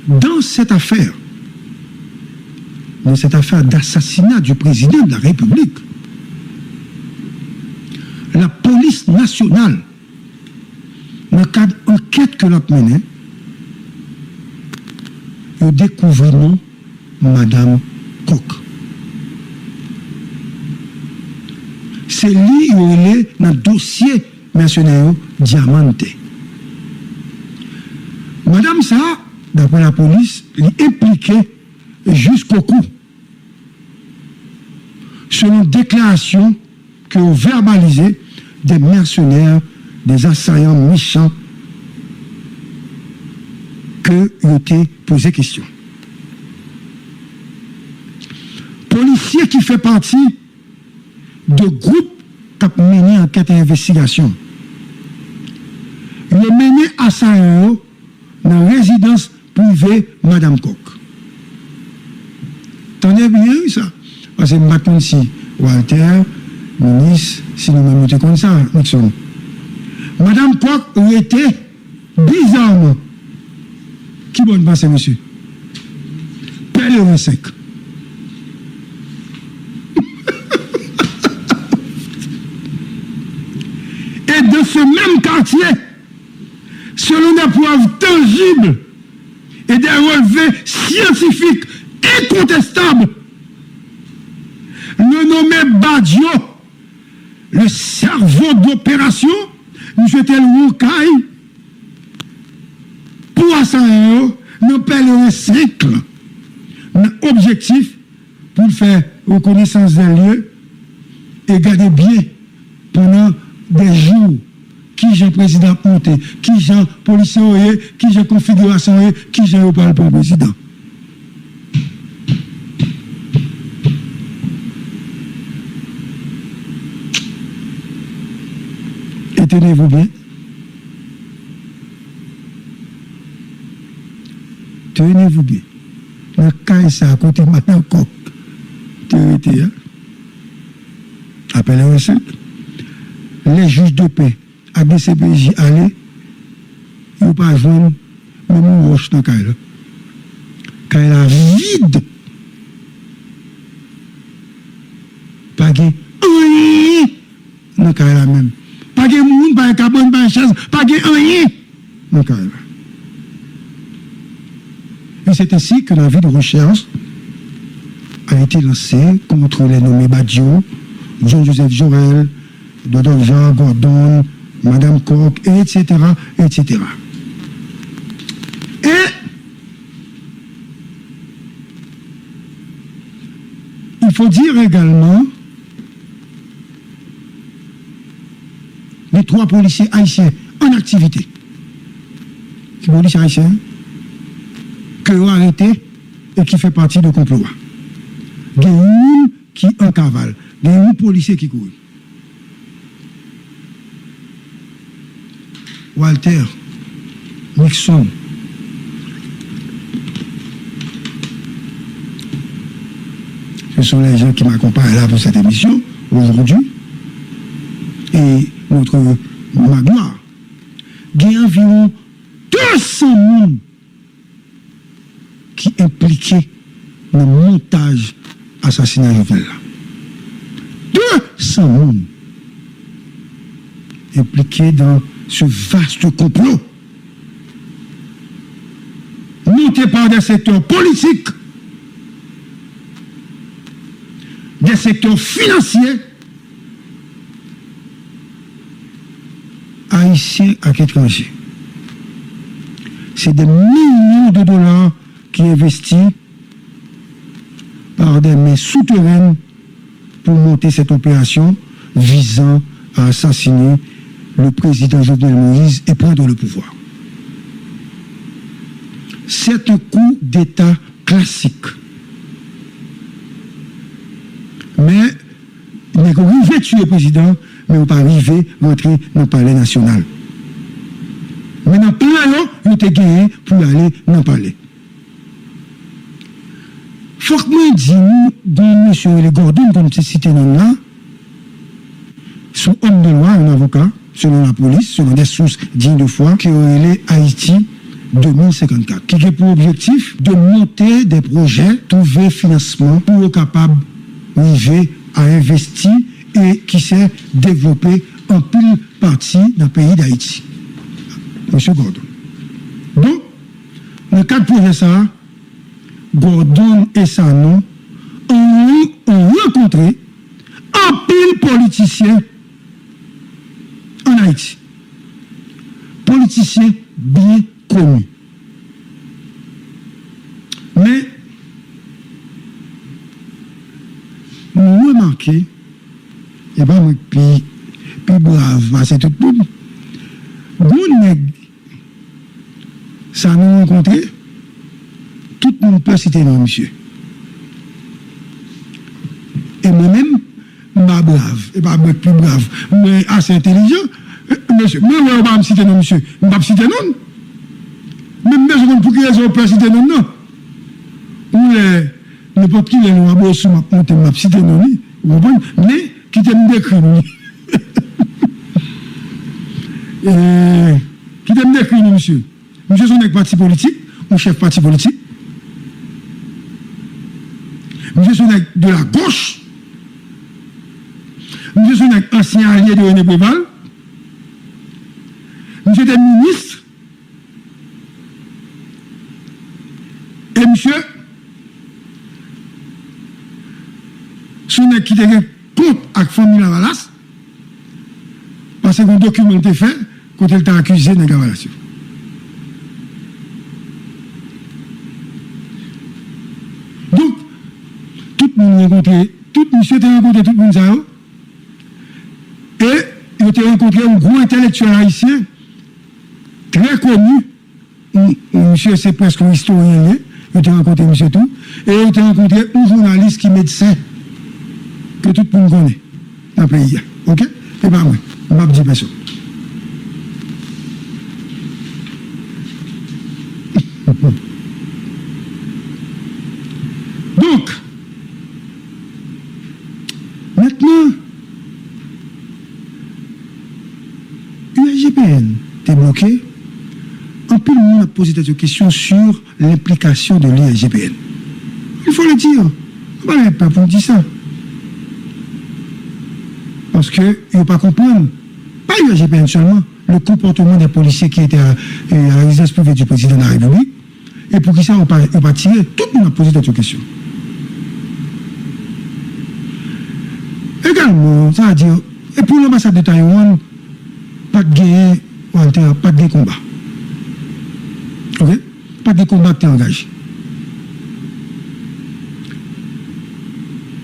Dans cette affaire d'assassinat du président de la République, la police nationale, dans le cadre d'enquête que l'on menée, a découvert Madame Koch. C'est lui qui est dans le dossier mercenaire Diamante. Madame ça, d'après la police, est impliquée jusqu'au cou. Selon déclaration que ont verbalisé des mercenaires, des assaillants méchants que ont été posé question. Policier qui fait partie de groupe qui a mené enquête et investigation. Il a mené assaillant dans la résidence privée Madame Koch. Tenez bien ça. Parce que maintenant, si Walter, ministre, si nous même comme ça, Nixon. Madame Koch était bizarrement. Qui bonne passe, monsieur? Pèlerin 5. Et de ce même quartier, selon des preuves tangibles et des relevés scientifiques incontestables, le nommé Badio, le cerveau d'opération, M. Tel Roucaille, pour assailler, nous pèlerins 5 objectif pour faire reconnaissance des lieux et garder bien pendant des jours qui j'ai président monté, qui j'ai policier, qui j'ai configuration, qui j'ai au parle pour le président. Et tenez-vous bien. Tenez-vous bien. La caille, ça à côté de Madame Coq. T'es appelez le 5. Les juges de paix à DCPJ aller, ils ne pas joindre même un roche dans le caille. Caille la vide. Pas de rien dans le caille la même. Pas de monde, pas de cabane, pas de chaise, pas de rien dans le caille. Et c'est ainsi que la vie de recherche a été lancée contre les nommés Badiou, Jean-Joseph Jorel, Dr. Jean Gordon, Madame Koch, etc., etc. Et il faut dire également les 3 policiers haïtiens en activité. Les policiers haïtiens qui ont arrêté et qui fait partie du complot. Il y a un qui en cavale, il y a un policier qui court. Walter, Nixon, ce sont les gens qui m'accompagnent là pour cette émission aujourd'hui. Et notre Magloire, il y a environ 200 personnes qui impliquaient dans le montage assassinat Jovenel là. 200 personnes impliquées dans ce vaste complot monté par des secteurs politiques, des secteurs financiers, haïtiens à étrangers. C'est des millions de dollars qui investis par des mains souterraines pour monter cette opération visant à assassiner le président Jovenel Moïse et prendre le pouvoir. C'est un coup d'État classique. Mais il n'est pas arrivé à tuer le président, mais on n'est pas arrivé à rentrer dans le palais national. Mais dans le palais, on était gagné pour aller dans le palais. Faut que moi dise, nous, monsieur les Gordon, comme c'est cité dans là, sont hommes de loi, un avocat, selon la police, selon des sources dignes de foi, qui ont élé Haïti 2054, qui a pour objectif de monter des projets, trouver financement pour être capable d'arriver à investir et qui s'est développé en pile partie dans le pays d'Haïti. Monsieur Gordon. Donc, dans le cadre de projet ça, Gordon et Sanon ont rencontré un pile politicien en Haïti. Politicien bien connu. Mais, nous remarquons, et pas moi plus brave, c'est tout le monde. Bon nègre, ça nous rencontré, tout le monde peut citer non, monsieur. Et moi-même, je suis brave, et pas plus brave, mais assez intelligent. Monsieur, moi, je ne vais pas me citer non, monsieur. Je ne vais pas citer non. Même besoin pour que les autres puissent citer non, non. Ou n'importe qui les lois, je vais citer non, vous comprenez? Mais qui t'aime décrire, oui. Qui t'aime décrire, monsieur? Monsieur, son parti politique, mon chef parti politique. Monsieur, son de la gauche. Monsieur, son ancien allié de René Préval. Monsieur était ministre. Et monsieur, son qui était contre avec la famille Lavalas, parce qu'un document était fait quand elle t'a accusé de Gavalasio. Donc, tout le monde rencontré, tout monsieur était rencontré, tout le monde ça. Et il ont rencontré un gros intellectuel haïtien, très connu. Monsieur, c'est presque un historien. Ils ont rencontré monsieur tout. Et ils ont rencontré un journaliste qui est médecin, que tout le monde connaît dans le pays. OK? Et pas moi. Je ne vais pas dire personne. Donc, maintenant, USGPN est bloqué. En plus, le monde a posé cette question sur l'implication de l'USGPN. Il faut le dire. On ne va pas pour dire ça. Parce qu'ils ne vont pas comprendre. Pas l'USGPN seulement, le comportement des policiers qui étaient à la résidence privée du président de la République. Et pour qui ça, on ne va tirer. Tout le monde a posé cette question. Également, ça veut dire, et pour l'ambassade de Taïwan, pas de guerre, Walter, pas de combat. OK? Pas de combat qui est engagé.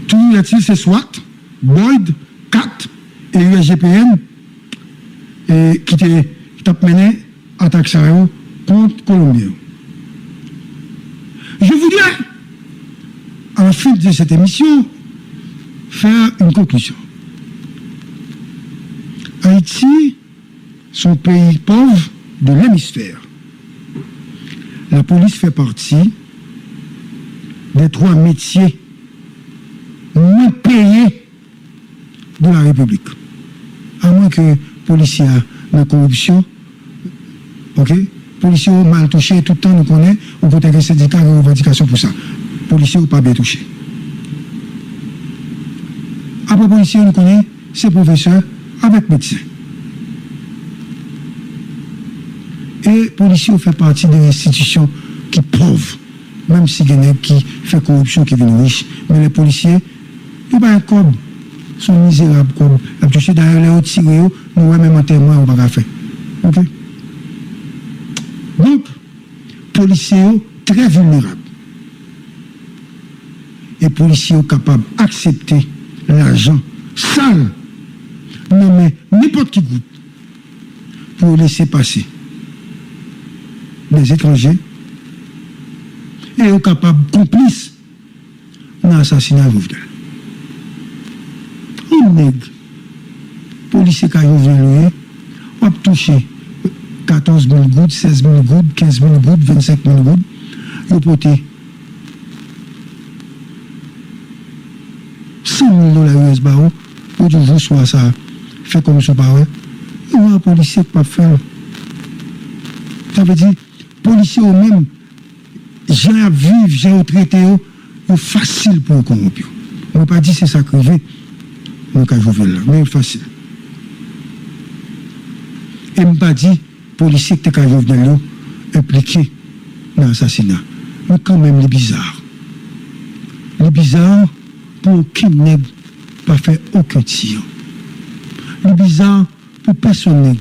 Tout là-dessus, c'est SWAT, Boyd, CAT et USGPN qui t'a mené attaque Sahel contre Colombie. Je voudrais, à la fin de cette émission, faire une conclusion. Haïti, son pays pauvre de l'hémisphère. La police fait partie des 3 métiers moins payés de la République. À moins que les policiers aient la corruption, ok? Policiers ont mal touché, tout le temps nous connaissons, on peut avoir des syndicats de revendication pour ça. Policiers n'ont pas bien touché. Après policiers, nous connaissons, c'est professeurs avec médecins. Et policiers fait partie des institutions qui pauvres, même si il y en a qui fait corruption, qui viennent riches. Mais les policiers, ils n'ont pas un code, ils sont misérables. Ils touché d'ailleurs les autres tirés, nous même en témoin, on ne va pas faire. OK? Donc, policiers très vulnérables. Et policiers capables d'accepter l'argent sale, nommé n'importe qui groupe, pour laisser passer des étrangers et sont capables complices dans l'assassinat de Jovenel. Un nègre, policier qui a Jovenel, on a touché 14 000 gouttes, 16 000 gouttes, 15 000 gouttes, 25 000 gouttes, ils ont porté 100 000 $ US barreaux pour toujours soit ça, fait comme ça, pas vrai. Il y a un policier qui ne peut pas faire. Ça veut dire, policiers eux-mêmes, j'ai à vivre, j'ai à traiter, c'est facile pour corrompre. On ne peut pas dire que c'est sacrifié, mais c'est facile. Et je ne pas dire policiers qui sont impliqués dans l'assassinat. Mais quand même, c'est bizarre. C'est bizarre pour qui n'est pas fait aucun tir. C'est bizarre pour personne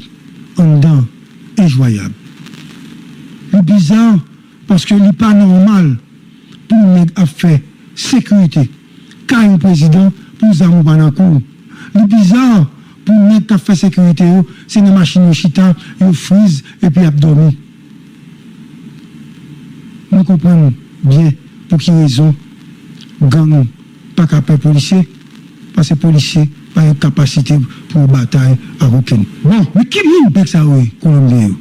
en dedans injoyable. C'est bizarre parce que ce n'est pas normal pour nous faire sécurité. Car un président, pour nous avoir pas dans le cours. C'est bizarre pour nous faire sécurité, c'est une machine chita, ils frise et puis abdomen. Nous comprenons bien pour quelle raison gang pas capable policier, parce que policier pas une capacité pour bataille à aucun. Bon, mais qui veut ça, oui, Colombien?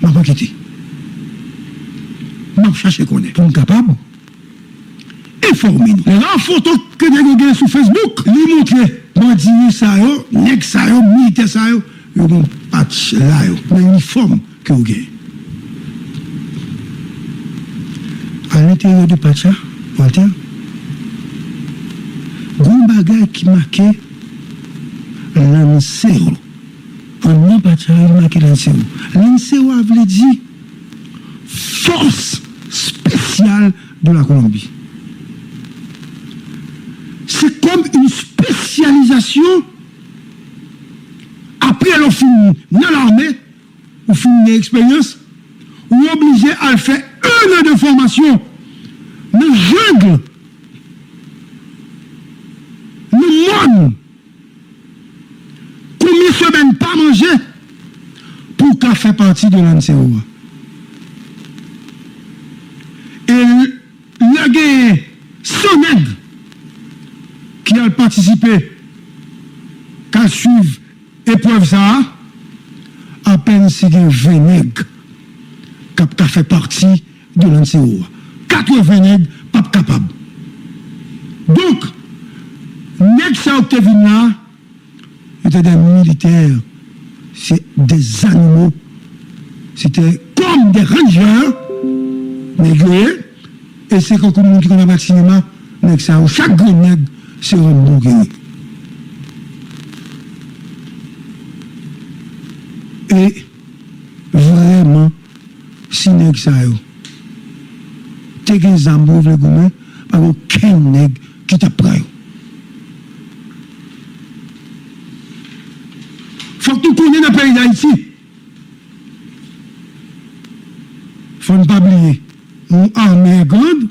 Je ne vais pas quitter. Je vais chercher qu'on est. Pour nous capable, informer nous. Les photos que vous avez sur Facebook, lui montrer, bandit ça, nèg ça, militaire ça, ils ont un patch là, un uniforme que vous avez. À l'intérieur du patch, Walter, un bagage qui marquait Lancero. En non patch, il marquait Lancero. Lancero avait dit force spéciale de la Colombie. C'est comme une spécialisation. Après le film dans l'armée, ou film d'expérience, ou obligé à faire 1 an de formation nous jungle, nous monde, combien de semaines pas manger pour qu'elle fait partie de l'ANCO. Et le gars, son nègre, qui a participé, qui a suivi l'épreuve ça, à peine si il y a 20 nègres qui a fait partie de l'ANCO. 80 nègres, pas capable. Donc, nègres ça qui venu là, c'était des militaires, c'est des animaux, c'était comme des rangers, nègres, et c'est comme nous qui connaissons le cinéma, nègres ça, chaque grand nègre, c'est un bouquet. Et vraiment, si nègres ça, t'es des zambos, le gourmet, pas aucun nègre qui t'a pris. Faut que tu connaisses dans le pays d'Haïti. Faut ne pas oublier. Une armée grande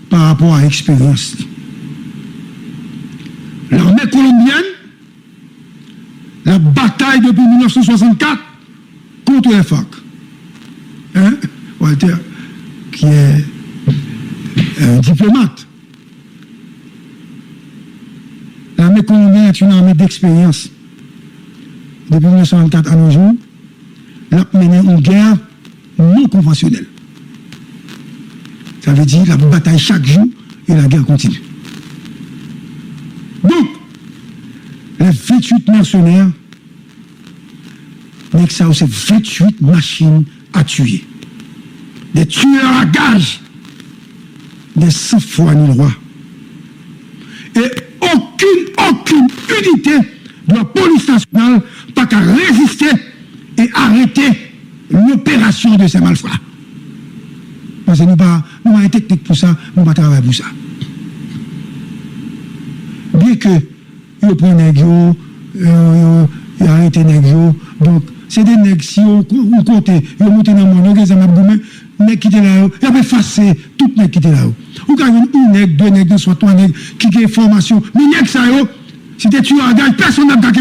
par rapport à l'expérience. L'armée colombienne, la bataille depuis 1964 contre les FARC. Hein? Walter, qui est un diplomate. L'armée colombienne est une armée d'expérience. Depuis 1964 à nos jours, elle a mené une guerre non conventionnelle. Ça veut dire la bataille chaque jour et la guerre continue. Donc, les 28 mercenaires, ça c'est 28 machines à tuer. Des tueurs à gages, des sans foi ni loi. Et aucune unité de la police nationale pas qu'à résister et arrêter l'opération de ces malfrats. Parce que nous n'avons pas une technique pour ça, nous n'avons pas travaillé pour ça. Bien que ils prennent les nègres, ils arrêtent les nègres, donc c'est des nègres, si on compte, ils montent dans le monde, ils ont des nègres qui étaient là, ils ont effacé tout les nègres qui étaient là. Ou quand il y a un nègre, deux nègres, soit trois nègres qui ont formation, mais les nègres, ça, si tu es en gage, personne n'a pas de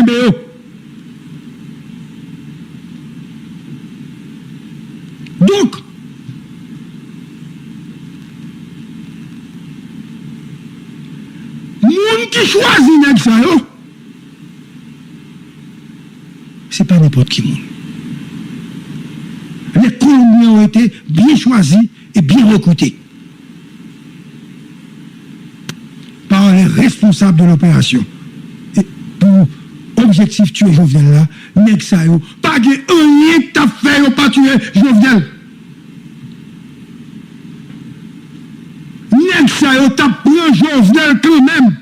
donc, monde qui choisit nègre ça, c'est pas n'importe qui monde. Les Colombiens ont été bien choisis et bien recrutés par les responsables de l'opération. Et pour objectif tuer Jovenel là, nèg sa yo, pas de rien que t'as fait ou pas tuer Jovenel. Nèg sa yo t'as pris Jovenel quand même.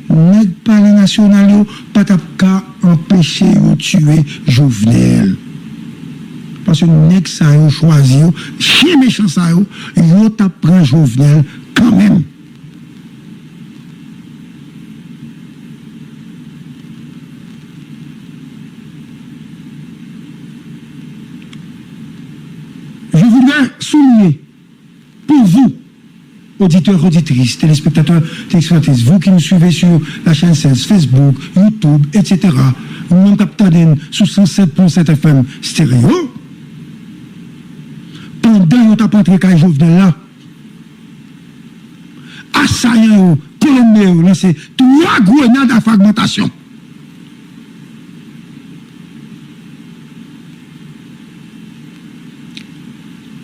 Nèg parler national yo, pas t'as qu'à empêcher de tuer Jovenel. Parce que nèg sa yo choisi yo, chien méchant sa yo t'as pris Jovenel quand même. Souligner pour vous, auditeurs, auditrices, téléspectateurs, téléspectatrices, vous qui nous suivez sur la chaîne 16, Facebook, YouTube, etc., nous captons sous 107.7 FM stéréo. Pendant que vous avez entré à Jovenel là, assaillant, colombiens, lancé 3 grenades à fragmentation.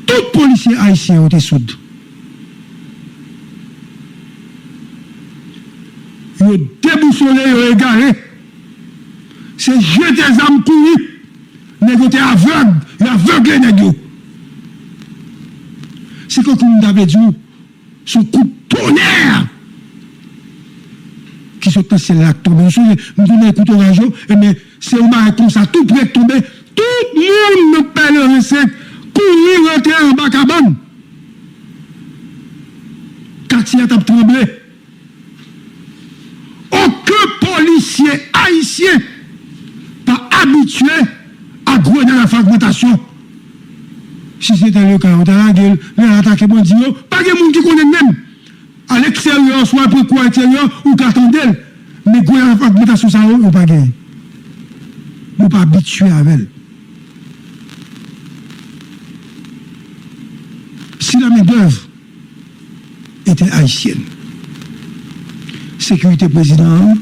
Tous les policiers haïtiens ont été soudés. Ils ont déboussolé, ils ont égaré. C'est jeter des armes courues. Ils ont été aveugles. Ils ont aveuglé les nègres. C'est comme nous avons dit, son coup de tonnerre qui sont passés là, tombés. Nous donnons un coup de rajo, mais c'est un marre comme ça, tout près de tomber. Tout le monde nous perd le recette. Courir rentrer en bas cabane. Quartier a tremblé. Aucun policier haïtien pas habitué à grenade à fragmentation. Si c'était le cas, on a attaqué bandit, pas de monde qui connaît même. À l'extérieur, soit pour quoi intérieur, ou qu'attendez. Mais quoi, mettre sous ça, ou pas gagné. Ou pas habitué avec elle. Si la main-d'œuvre était haïtienne, sécurité président,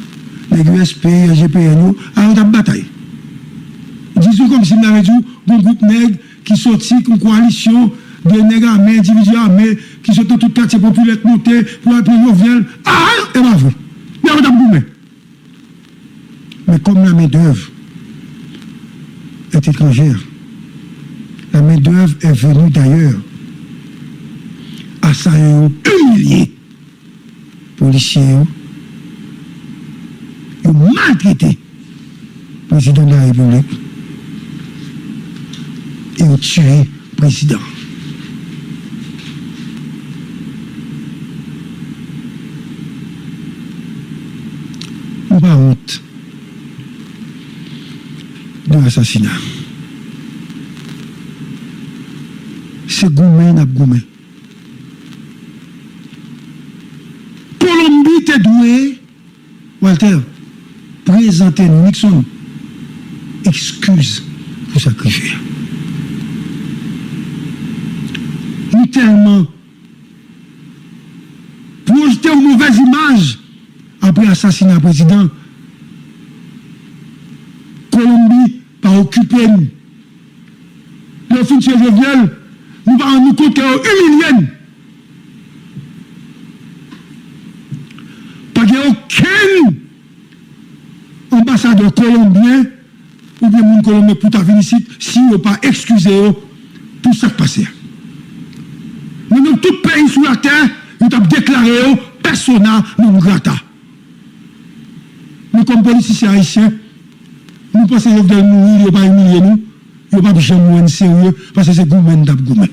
les USP, les GPN, alors on a bataille. Disons comme si on avait dit, un groupe nègre qui sortit une coalition de nègres armés, individus armés, qui sont dans tout quartier populaire monté pour appeler Jovenel. Ah, et pas vrai. Mais on a boumé. Mais comme la main-d'œuvre est étrangère, la main-d'œuvre est venue d'ailleurs. Assaillants humiliés, policiers, ils ont maltraité le président de la République et ont tué le président. On n'a pas honte de l'assassinat. C'est gourmet, n'a gourmet. Colombie t'est doué, Walter, présenter Nixon excuse pour sacrifier. Nous tellement projeté une mauvaise image après l'assassinat du président. Colombie pas occupé nous. Le foncier Jovenel, nous pas nous compte qu'il est humilié. Pas qu'il n'y a aucun ambassadeur colombien ou bien mon colombien pour ta venir ici si on pas excusé pour ce qui passé. Nous dans tout pays sur la terre, nous avons déclaré persona non grata. Nous comme politiciens haïtiens, nous pensons que nous mourir, nous ne pas humilier nous, nous ne pas jamais mourir sérieux parce que c'est gourmand d'ab gourmand.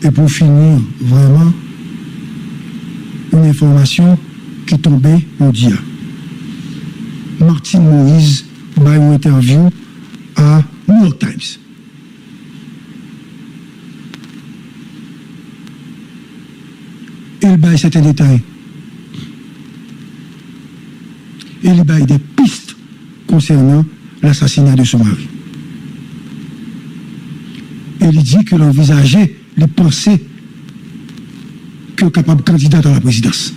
Et pour finir, vraiment, une information qui est tombée au dia. Martin Moïse a une interview à New York Times. Il baille certains détails. Il baille des pistes concernant l'assassinat de son mari. Il dit qu'il envisageait les pensées que capable candidat à la présidence.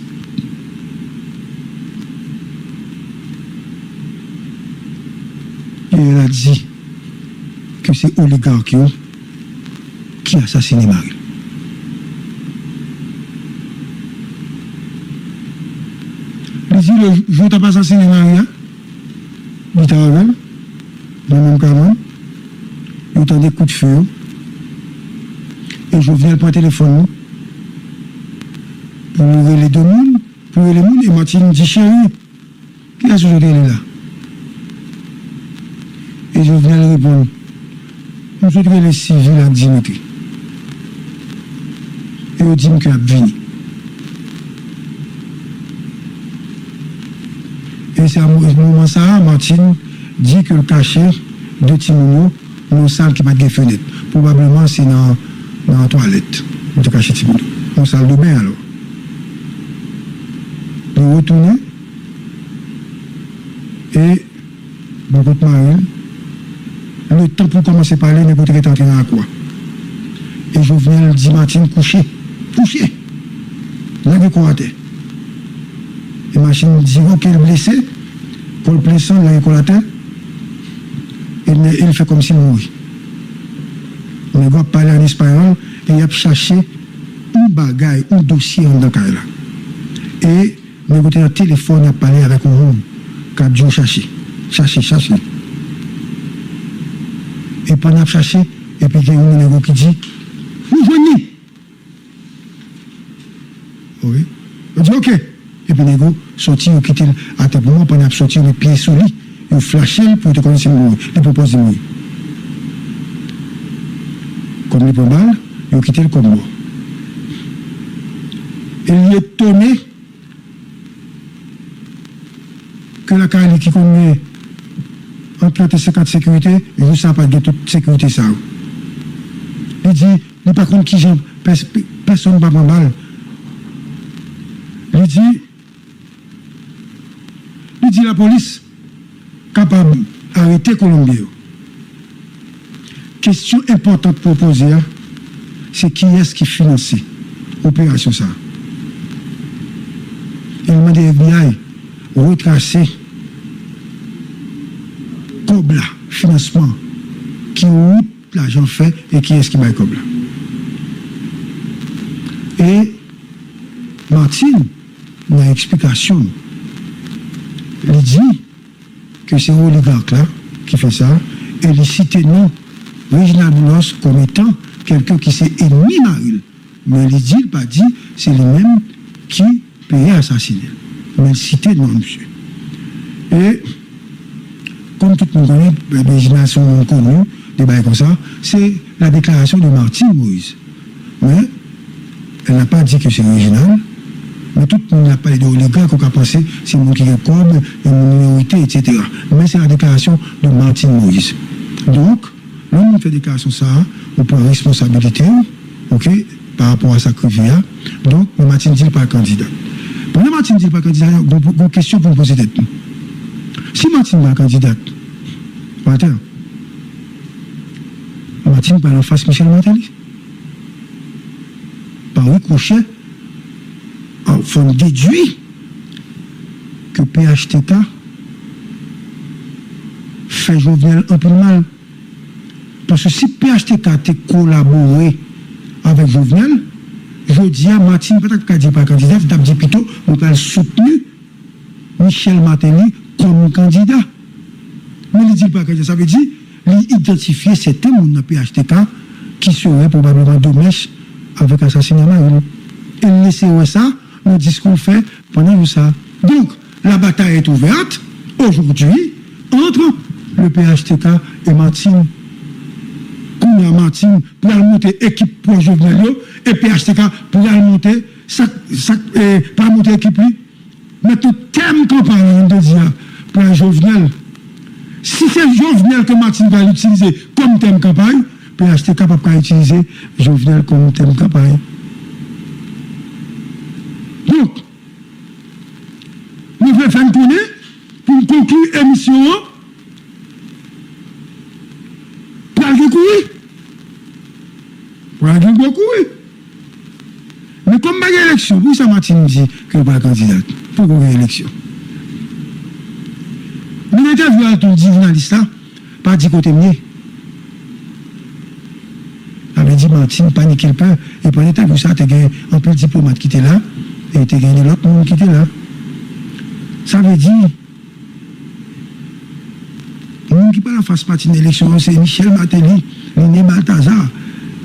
Et elle a dit que c'est oligarque qui a assassiné Marie. Il dit le jour où tu n'as pas assassiné Marie, il t'a révélé, dans le même cas, il y a des coups de feu. Et je viens pour le téléphone pour ouvrir les deux mondes, pour ouvrir les mondes, et Martine dit chérie, qui a ce jour là? Et je viens lui répondre, nous sommes les civils à Dimitri. Et on dit qu'il a venu. Et c'est à ce moment ça, Martine dit que le cachet de Timounio, une salle qui n'a pas de fenêtre. Probablement c'est dans la toilette, le cachet de Timounio. Une salle de bain alors. Nous retournons et mon pote Marie, le temps pour commencer à parler, n'importe qui est entré dans la quoi. Et je viens dire Martine, coucher. Là, il est à terre. Et Martine dit, ok, il est blessé. Pour le blessé, là, il est à terre. Il fait comme s'il mourit. On va parler en espagnol et il a cherché un bagage, un dossier dans le cas là. Et nous avons un téléphone à parler avec un homme qui a dû chercher. Et pendant que chercher, et puis il y a un numéro qui dit, vous venez. Oui. On dit ok. Et puis il sorti, il quitte à tes moments, pendant que sorti le pied sous lui, il flashé pour te connaître mourir. Il propose de mourir. Comme il peut mal, il quitté le combat. Et il est étonné que la carrière qui connaît planté 50 sécurité, vous ne savez pas de toute sécurité ça. Il dit, il pas contre qui j'aime, personne ne va pas mal. Il dit la police capable d'arrêter Colombien. Question importante pour poser, c'est qui est-ce qui finance l'opération ça. Il m'a dit FBI retracer comme là, financement, qui où l'argent fait et qui est-ce qui va comme là. Et Martine, dans l'explication, il dit que c'est l'oligarque là qui fait ça, et il cite non Reginald Boulos comme étant quelqu'un qui s'est ennemi Maril. Mais il dit, il pas dit, c'est lui-même qui payait assassiner. Mais il cite non, monsieur. Et comme tout le monde connaît, les générations connues, des bails comme ça, c'est la déclaration de Martine Moïse. Mais elle n'a pas dit que c'est original. Mais tout le monde a parlé d'oligarque, qu'on a pensé c'est le monde qui est comme, une minorité, etc. Mais c'est la déclaration de Martine Moïse. Donc, l'homme fait déclaration ça, on prend responsabilité, ok, par rapport à sa crivière. Donc, Martine dit pas candidat. Pour Martine dit pas candidat, il y a une question pour me poser tête. Si Martine n'est pas candidate, Martine parle en face Michel Martelly. Par ricochet, il faut déduire que PHTK fait Jovenel un peu mal. Parce que si PHTK a collaboré avec Jovenel, je dis à Martine, peut-être qu'elle dit pas candidat, il dit plutôt, on a soutenu Michel Martelly comme candidat. Mais il ne dit pas candidat, ça veut dire, il identifier certains monde dans PHTK qui seraient probablement dommages avec l'assassinat Maril. Et laisser ça, le discours fait pendant ça. Donc, la bataille est ouverte aujourd'hui entre le PHTK et Martine. Kounia Martine pour aller monter équipe pour Jovenel et PHTK pour aller monter pour monter équipe. Mais tout thème campagne de dire pour un Jovenel. Si c'est Jovenel que Martine va l'utiliser comme thème campagne, PHTK ne peut pas utiliser Jovenel comme thème campagne. Donc, nous voulons faire une tournée pour conclure l'émission. Pour aller courir. Pour aller courir. Mais comme il y a élection, pour ça Martine dit que pas candidate. Pour qu'il y ait élection. Nous avons vu à ton journaliste là, pas dit côté mieux. Avait dit Martine, paniquer le peur. Et pendant que vous ça, tu as un peu de diplomate qui était là, et tu as gagné l'autre monde qui était là. Ça veut dire, le monde qui parle en face Martine d'élection, c'est Michel Martelly, Liné Balthazar,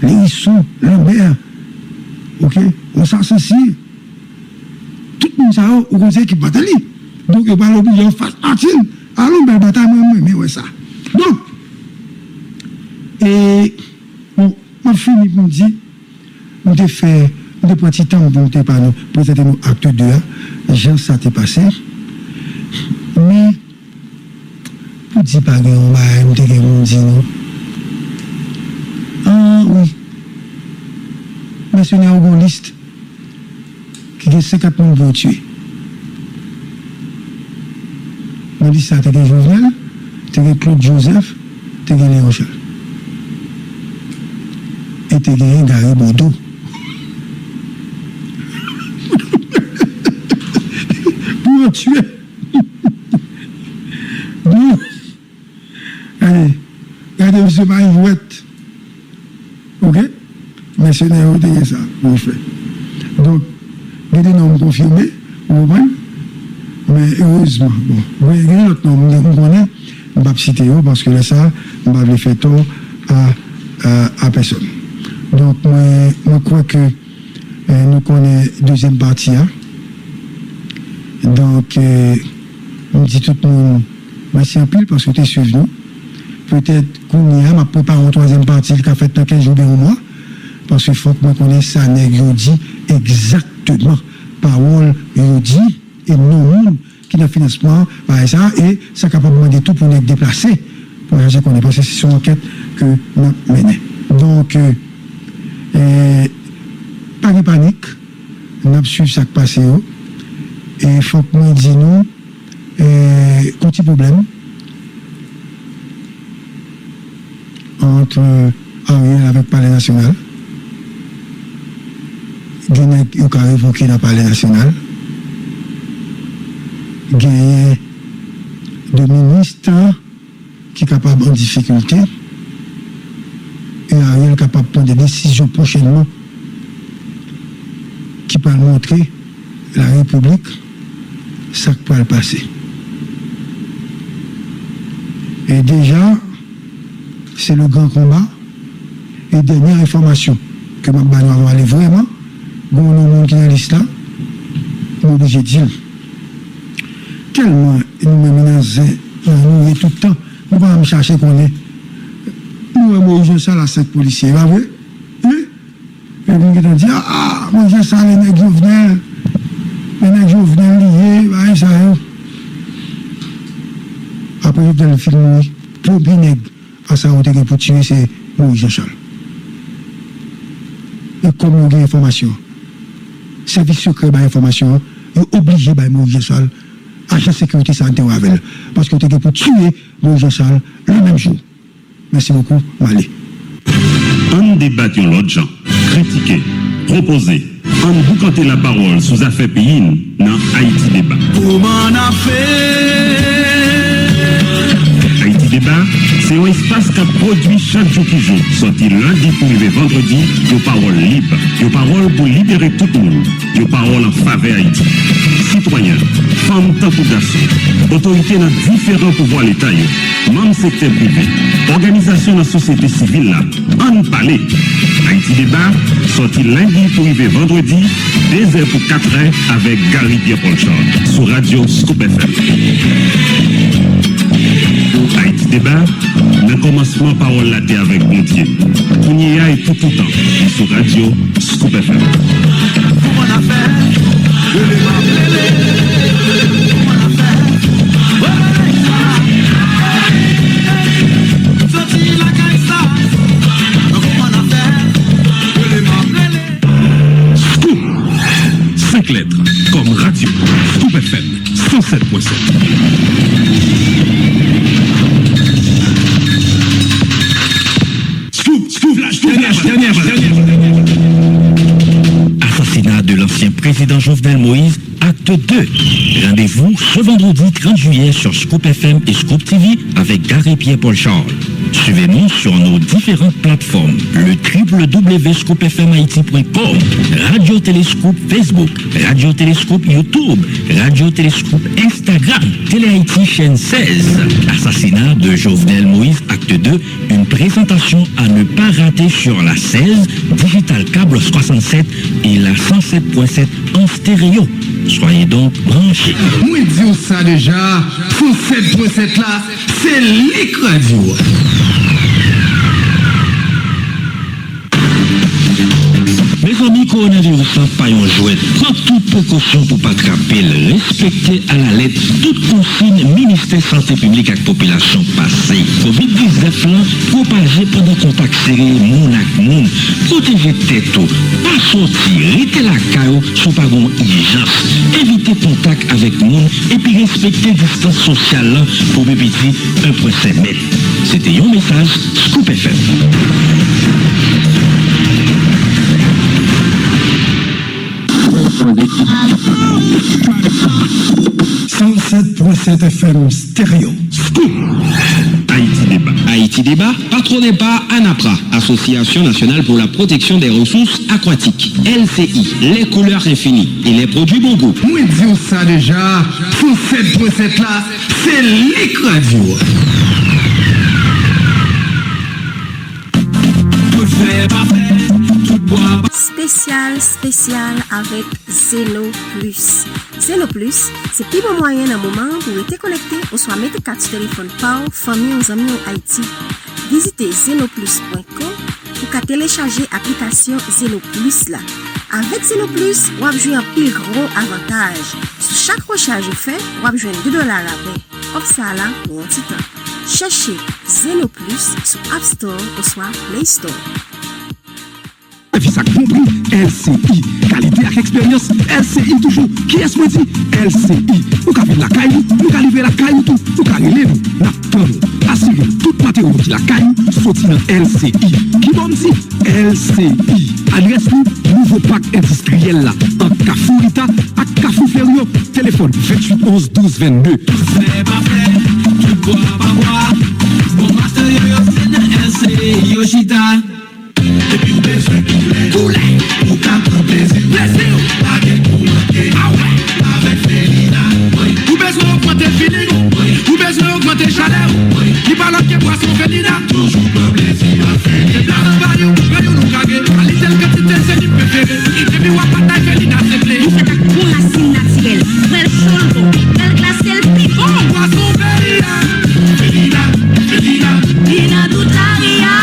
Lérisson, Lambert. Ok? On s'associe. Tout le monde, ça, au conseil qui Martelly. Donc, il va l'obliger en face Martine. Allons, belle bataille, mais ouais, ça. Donc, et, bon, on finit pour me dire, on a fait, on a pris un petit temps pour nous présenter nos actes 2, Jean, ça t'est passé. Mais, pour dire pas que on va me dire, non. Ah, oui. Mais ce n'est pas une liste qui a 50 000 pour tuer. On dit ça, tu as Jovenel, tu as Claude Joseph, tu as Léon Charles. Et tu as Gary Bordeaux. Pour tuer. Donc, allez, regardez M. Marie-Vouette. Ok? Mais ce n'est pas ça, vous faites. Donc, il y a des noms confirmés, vous comprenez? Mais heureusement, bon, il y a d'autres noms, on connaît, on ne va pas citer parce que là, ça, on va faire tort à personne. Donc, moi, je crois que nous connaissons la deuxième partie. Hein. Donc, on dit tout le monde, merci en pile parce que tu es suivi nous. Peut-être qu'on y a, ma prépare une troisième partie, qui a fait dans 15 jours au mois, parce qu'il faut que nous connaissions ça, nous dit exactement, parole, nous dit, et non monde qui n'a financement par ça et ça capable de demander tout pour nous déplacer Je connais pas, c'est une enquête que nous menons. Donc, pas de panique, nous suivons ce qui passe. Et il faut que nous disions un petit problème entre Ariel avec le Palais national. Il y a un révoqué dans le Palais national. Il y a des ministres qui sont capables en difficulté. Et Ariel est capable de prendre des décisions prochainement qui peuvent montrer la République ça qui peut le passer. Et déjà, c'est le grand combat. Et dernière information que ma bannière va aller vraiment, bon, le monde qui est dans liste là, nous obligé de dire, tellement nous menaçons, nous tout le temps, nous ne pouvons pas chercher qu'on est. Nous avons ça là, 5 policiers, va vrai? Et puis nous dit, ah, moi j'ai ça, les nègres Jovenel liés, bah, ça y est. Après, je vais le film, premier nègre à sa hauteur pour tuer, c'est Moïse Jean-Charles. Et comme on a des informations, service secret d'information, il est obligé de Moïse Jean-Charles, agent de sécurité santé avec. Parce que tu es pour tuer Moïse Jean-Charles le même jour. Merci beaucoup, Malé. On débat sur l'autre gens, critiquer, proposer, on boucanter la parole sous affaires pays dans Haïti Débat. Haïti Débat, c'est un espace qui produit chaque jour qui joue. Sorti lundi pour arriver vendredi, de paroles libres, de paroles pour libérer tout le monde, de paroles en faveur Haïti. Citoyens, femmes, tant que garçons, autorités dans différents pouvoirs l'État, membres secteur privé, organisations de la société civile là, on parle. Haïti Débat, sorti lundi pour arriver vendredi, 2h pour 4h avec Gary Pierre-Paul Charles, sur Radio Scoop FM. Haïti Débat, le commencement parole la terre avec Gontier. On y a et tout le temps, sur Radio Scoop FM. Scoop, 5 lettres, comme Radio Scoop FM 107.7. Assassinat de l'ancien président Jovenel Moïse, acte 2. Rendez-vous ce vendredi 30 juillet sur Scoop FM et Scoop TV avec Gary Pierre-Paul Charles. Suivez-nous sur nos différentes plateformes, le www.scoopfmhaiti.com, Radio Téléscope Facebook, Radio Téléscope YouTube, Radio Téléscope Instagram, Télé Haïti chaîne 16. Assassinat de Jovenel Moïse, acte 2, une présentation à ne pas rater sur la 16, Digital Câble 67 et la 107.7 en stéréo. Soyez donc branchés. Moi, dis ça déjà, 107.7 là, c'est Lick Radio. Mes amis, coronavirus n'a pas un jouet. Prends toute précaution pour pas attraper. Respectez à la lettre toute consigne ministère santé publique avec population passée. Covid-19 là, propagé pendant contact serré, moun ak moun. Protégez tête tout. Pas sortir, restez la caillou, sous pas bon urgence. Évitez contact avec moun et puis respectez distance sociale là pour petit 1,5 mètres. C'était un message Scoop FM. 107.7 FM stéréo. Scoop. Haïti Débat. Haïti Débat, patron débat ANAPRA, Association nationale pour la protection des ressources aquatiques. LCI, les couleurs infinies et les produits bon goût. Moi, dis ça déjà, 107.7 là, c'est Lick Radio. Spécial avec Zelo Plus. Zelo Plus, c'est plus bon moyen d'un moment pour être connecté ou soit mettre carte téléphone par famille ou amis en Haïti. Visitez zeloplus.com pour télécharger l'application Zelo Plus là. Avec Zelo Plus, vous avez joué un plus gros avantage. Sur chaque recharge fait, vous avez joué $2 à la paix. Hop ça là, pour un petit temps. Cherchez Zeno Plus sur App Store ou soit Play Store. Ça compris, LCI, qualité avec expérience, LCI toujours. Qui est-ce que dit LCI? Vous avez la caille, vous avez la caille tout, vous avez les assurez tout matériel de la caille, sorti dans LCI. Qui bon dit LCI? Adresse nous, nouveau parc industriel là, entre Cafourita à Cafou Ferrio, téléphone 28 11 12 22. C'est pas fait, tu bois pas boire. Bon matériel, c'est dans LCI, Yoshita. Depuis ou besoin couler, ou qu'à prendre plaisir, plaisir, pas de couler, ah ouais, avec Félina. Ou besoin augmenter feeling, ou besoin augmenter chaleur, qui parle de boisson Félina. Toujours pas plaisir à faire. Et là, on va nous caguer, à l'itelle quantité, c'est du préféré. Et puis, on va pas taille Félina, c'est clé. Nous faisons pour la cime naturelle, belle solvo, belle glace, le pivot. Oh, boisson Félina, Félina, Félina, Félina toute la ria.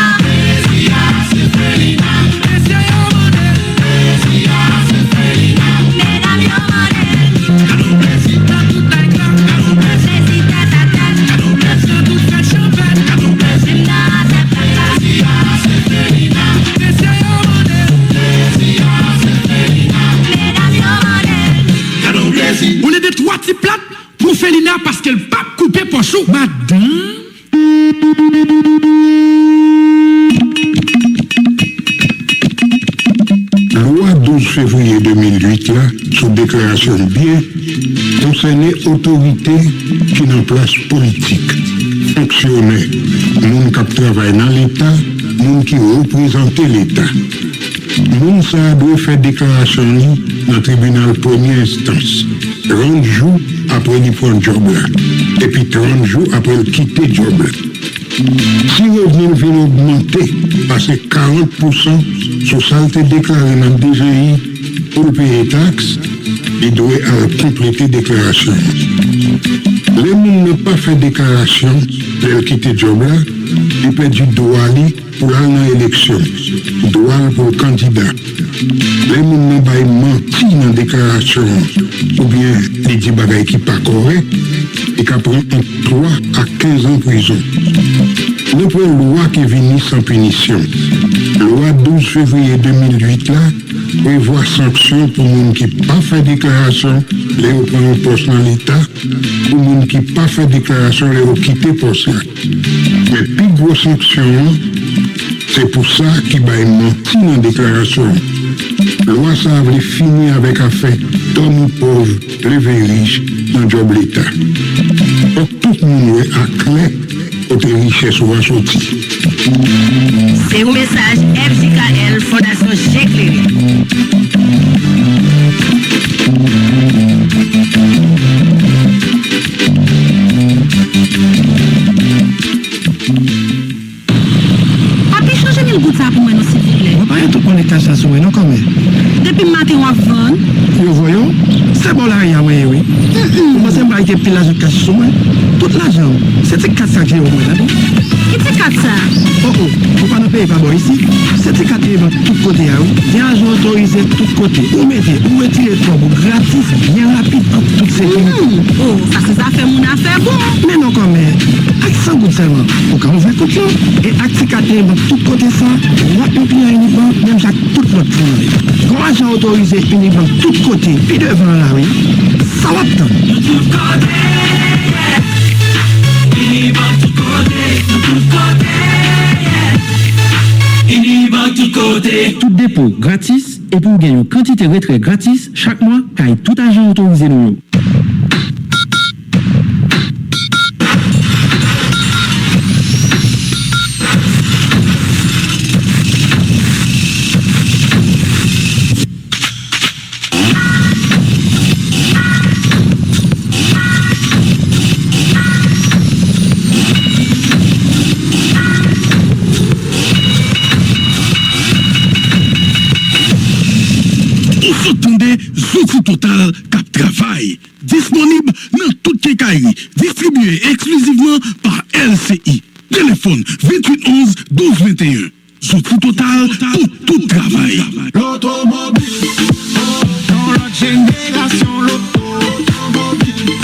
On est des trois petits plats pour Félina parce qu'elle pas coupé pour chou. Madame. Loi 12 février 2008 là, sous déclaration de bien, concernait autorité qui n'en place politique, fonctionnaire, monde qui travaille dans l'État, monde qui représente l'État. Moun ça doit faire déclaration dans le tribunal première instance. 30 jours après il prend job là. Et puis 30 jours après il quitte job là. Si revenu vient augmenter, passer 40% sur ça a été déclaré dans le DGI pour payer taxes, il doit compléter déclaration. Les gens n'ont pas fait déclaration, ils quittent job là, ils perdent du droit pour aller dans l'élection, droit pour le candidat. Les gens n'ont pas menti dans la déclaration, ou bien ils disent bagaille qui pas correct, et qu'après entre 3 à 15 ans de prison. Nous prenons une loi qui est venue sans punition. Loi 12 février 2008 là, prévoit sanction pour les gens qui n'ont pas fait déclaration, les reprennent un poste dans l'État, pour les gens qui n'ont pas fait déclaration, les ont quitté poste là. Mais plus grosse sanction, c'est pour ça qu'il va mentir dans la déclaration. Loi ça avait fini avec affaire d'hommes pauvres, les riches, dans le job l'État. Donc tout le monde est à clair pour que les richesses soient sorties. C'est un message FJKL Fondation J'éclairé. Papi, changez le goût de ça pour moi, s'il vous plaît. On va pas tout prendre les tâches à souhait, non, quand même. Depuis le matin, on va vendre. Vous voyez, c'est bon là, oui, oui. Comment c'est que je pile de cash sur moi? Tout l'argent, c'était 400 qui est au moins là. Qui c'est 400? Oh, vous ne pouvez pas bon ici. C'était 4 de tout côté. Des agents autorisés de tout côté. Vous mettez, vous retirez le pour gratis, bien rapide, en toute sécurité. Oh, ça c'est ça fait mon affaire bon. Mais non, quand même, avec 100 gouttes seulement, pour qu'on ouvre tout là. Et avec ces 4 de tout côté ça, on va imprimer uniquement, même chaque tout notre fournée. Quand agent autorisé uniquement de tout côté, puis devant là, oui, ça va attendre. Tout dépôt gratis et pour gagner une quantité de retrait gratis chaque mois, car tout agent autorisé nous. Zouti Total Cap Travail, disponible dans toute quincaillerie, distribué exclusivement par LCI. Téléphone 28 11 12 21. Zouti Total pour tout travail. L'automobile, dans la génération,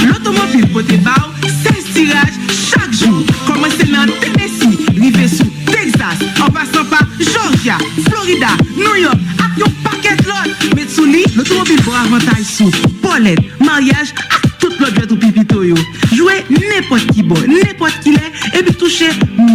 l'automobile pour te bar, 16 tirages chaque jour. Comment en passant par Georgia, Florida, New York, ak yon paquet l'autre. Metsuli, l'automobile pour avantage sous Paulette, mariage, ak tout l'autre jet ou pipito yo. Jouer n'importe qui bon, n'importe qui l'est, et puis toucher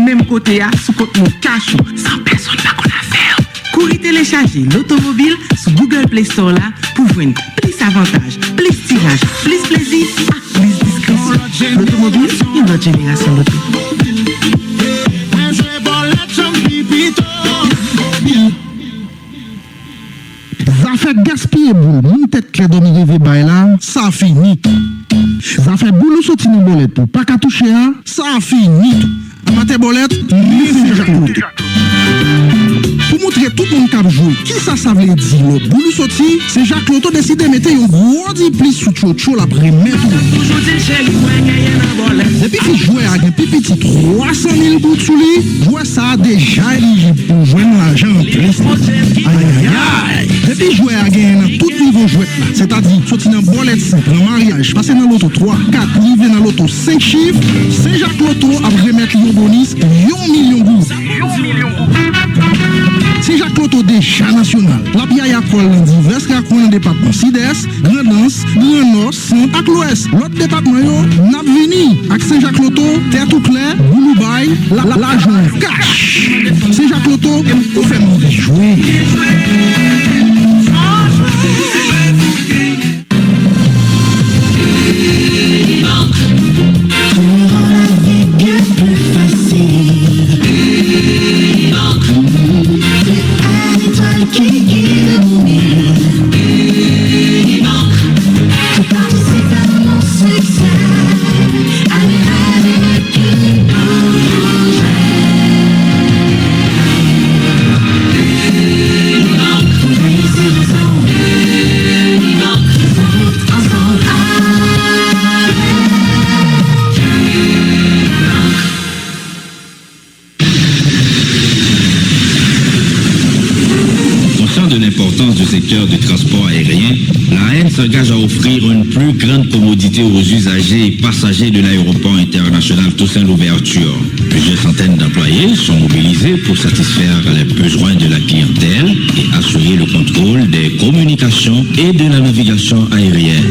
même côté à sous compte mon cachou, sans personne n'a qu'on a faire. Courir télécharger l'automobile sur Google Play Store là pour voir plus avantages, plus tirage, plus plaisir, et plus discrétion. L'automobile, une autre génération d'auto. Ça fait gaspiller boule, mon tête clé de m'y bay là, ça fini. Ça fait boule sorti dans bolette pour pas qu'à toucher, ça fini. Amateur bolette, c'est Jacques Loto. Pour montrer tout le monde qui a joué, qui ça veut dire le boule sorti, c'est Jacques Loto décide de mettre un gros dipli sous Chocho la première tour. Depuis qu'il jouait avec un petit 300 000 bouts sous lui, jouer ça déjà éligible pour joindre l'argent en plus. Aïe aïe aïe. Depuis jouer avec un tout niveau jouet là, c'est-à-dire sortir dans bolette simple, en mariage, passer dans l'auto 3, 4, livrer dans l'auto 5 chiffres, c'est Jacques Loto à remettre le bonus 1 million de gouttes. C'est Jacques Loto déjà national. La bière a collé dans divers raccoins dans le département Sud-Est, Grandance, Grand Nord, Centre et l'Ouest. L'autre département, n'a venu avec Saint-Jacques Loto, terre tout clair, Bouloubaï, l'argent cash. C'est Jacques Loto, vous faites mauvais jouer. Du secteur du transport aérien, la AN s'engage à offrir une plus grande commodité aux usagers et passagers de l'aéroport international Toussaint Louverture. Plusieurs centaines d'employés sont mobilisés pour satisfaire les besoins de la clientèle et assurer le contrôle des communications et de la navigation aérienne.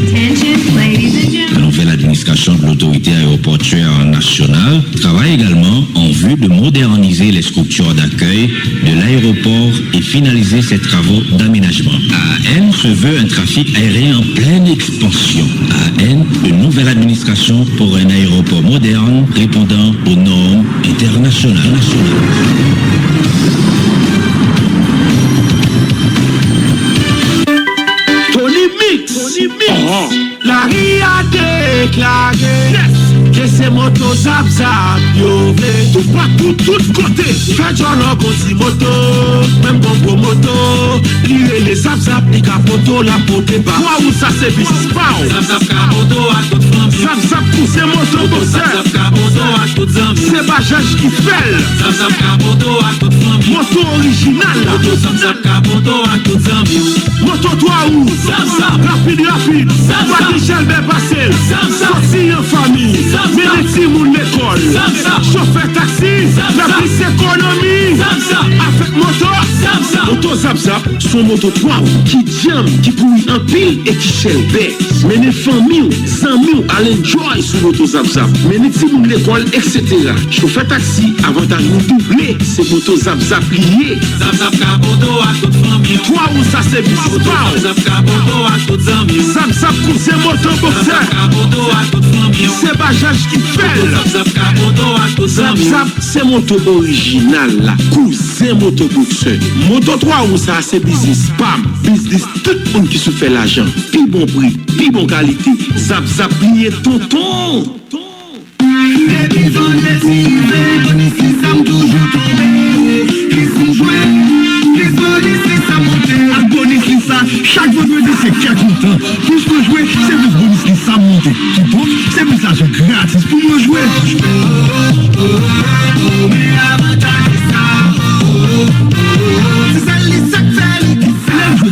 La nouvelle administration de l'autorité aéroportuaire nationale travaille également en vue de moderniser les structures d'accueil de l'aéroport et finaliser ses travaux d'aménagement. AN se veut un trafic aérien en pleine expansion. AN, une nouvelle administration pour un aéroport moderne répondant aux normes internationales. Tony Mix. Oh. La ri a déclaré que c'est moto zap zap yo ve tout partout, tout côté. Fait jolo konti moto, même bon moto. Lié les zap zap, les capoto, la pote ba. Quoi où ça c'est business pow. Zap zap capoto à toute femme. Zap zap pousse moto bossé. Zap zap capoto à toute femme. C'est bajaj qui fait. Zap zap capoto à toute femme. Moto original. Moto zap zap capoto à toute femme. Moto toi où? Zap zap rapide. Zap zap Michel Bébassel. Zap zap sorti en famille. Médecin moun l'école. Chauffeur taxi. La police économie. Avec moto. Moto zap zap, son moto 3 qui jam, qui couille en pile et qui chèle bête. Mais les familles, 100 000 à l'enjoy sur moto zap zap. Médecin moun l'école, etc. Chauffeur taxi, avantage nous doublé. C'est moto zap zap lié. Zap zap caboto à toute famille. 3 ou ça c'est bis. Zap zap caboto à toute famille. Zap zap cousin moto boxer. Zap zap caboto à toute famille. C'est bajaj qui fait. Zap zap caboto à toute famille. Zap zap c'est moto original là. Cousin moto boxer. Moto 3 ou ça c'est business. Pam. Business tout le monde qui se fait l'argent. Puis bon prix, puis bon qualité. Zap zap lié tonton. Les bisons les ici ça me toujours tombé. Qui sont joués. Les bonus ça monte. Un bonus ça. Chaque vendredi c'est 4 temps. Tout ce qu'on joue c'est le bonus qui ça monte. Qui tombe c'est pour ça c'est gratis pour me jouer. Mais avantage ça. C'est ça les sacs.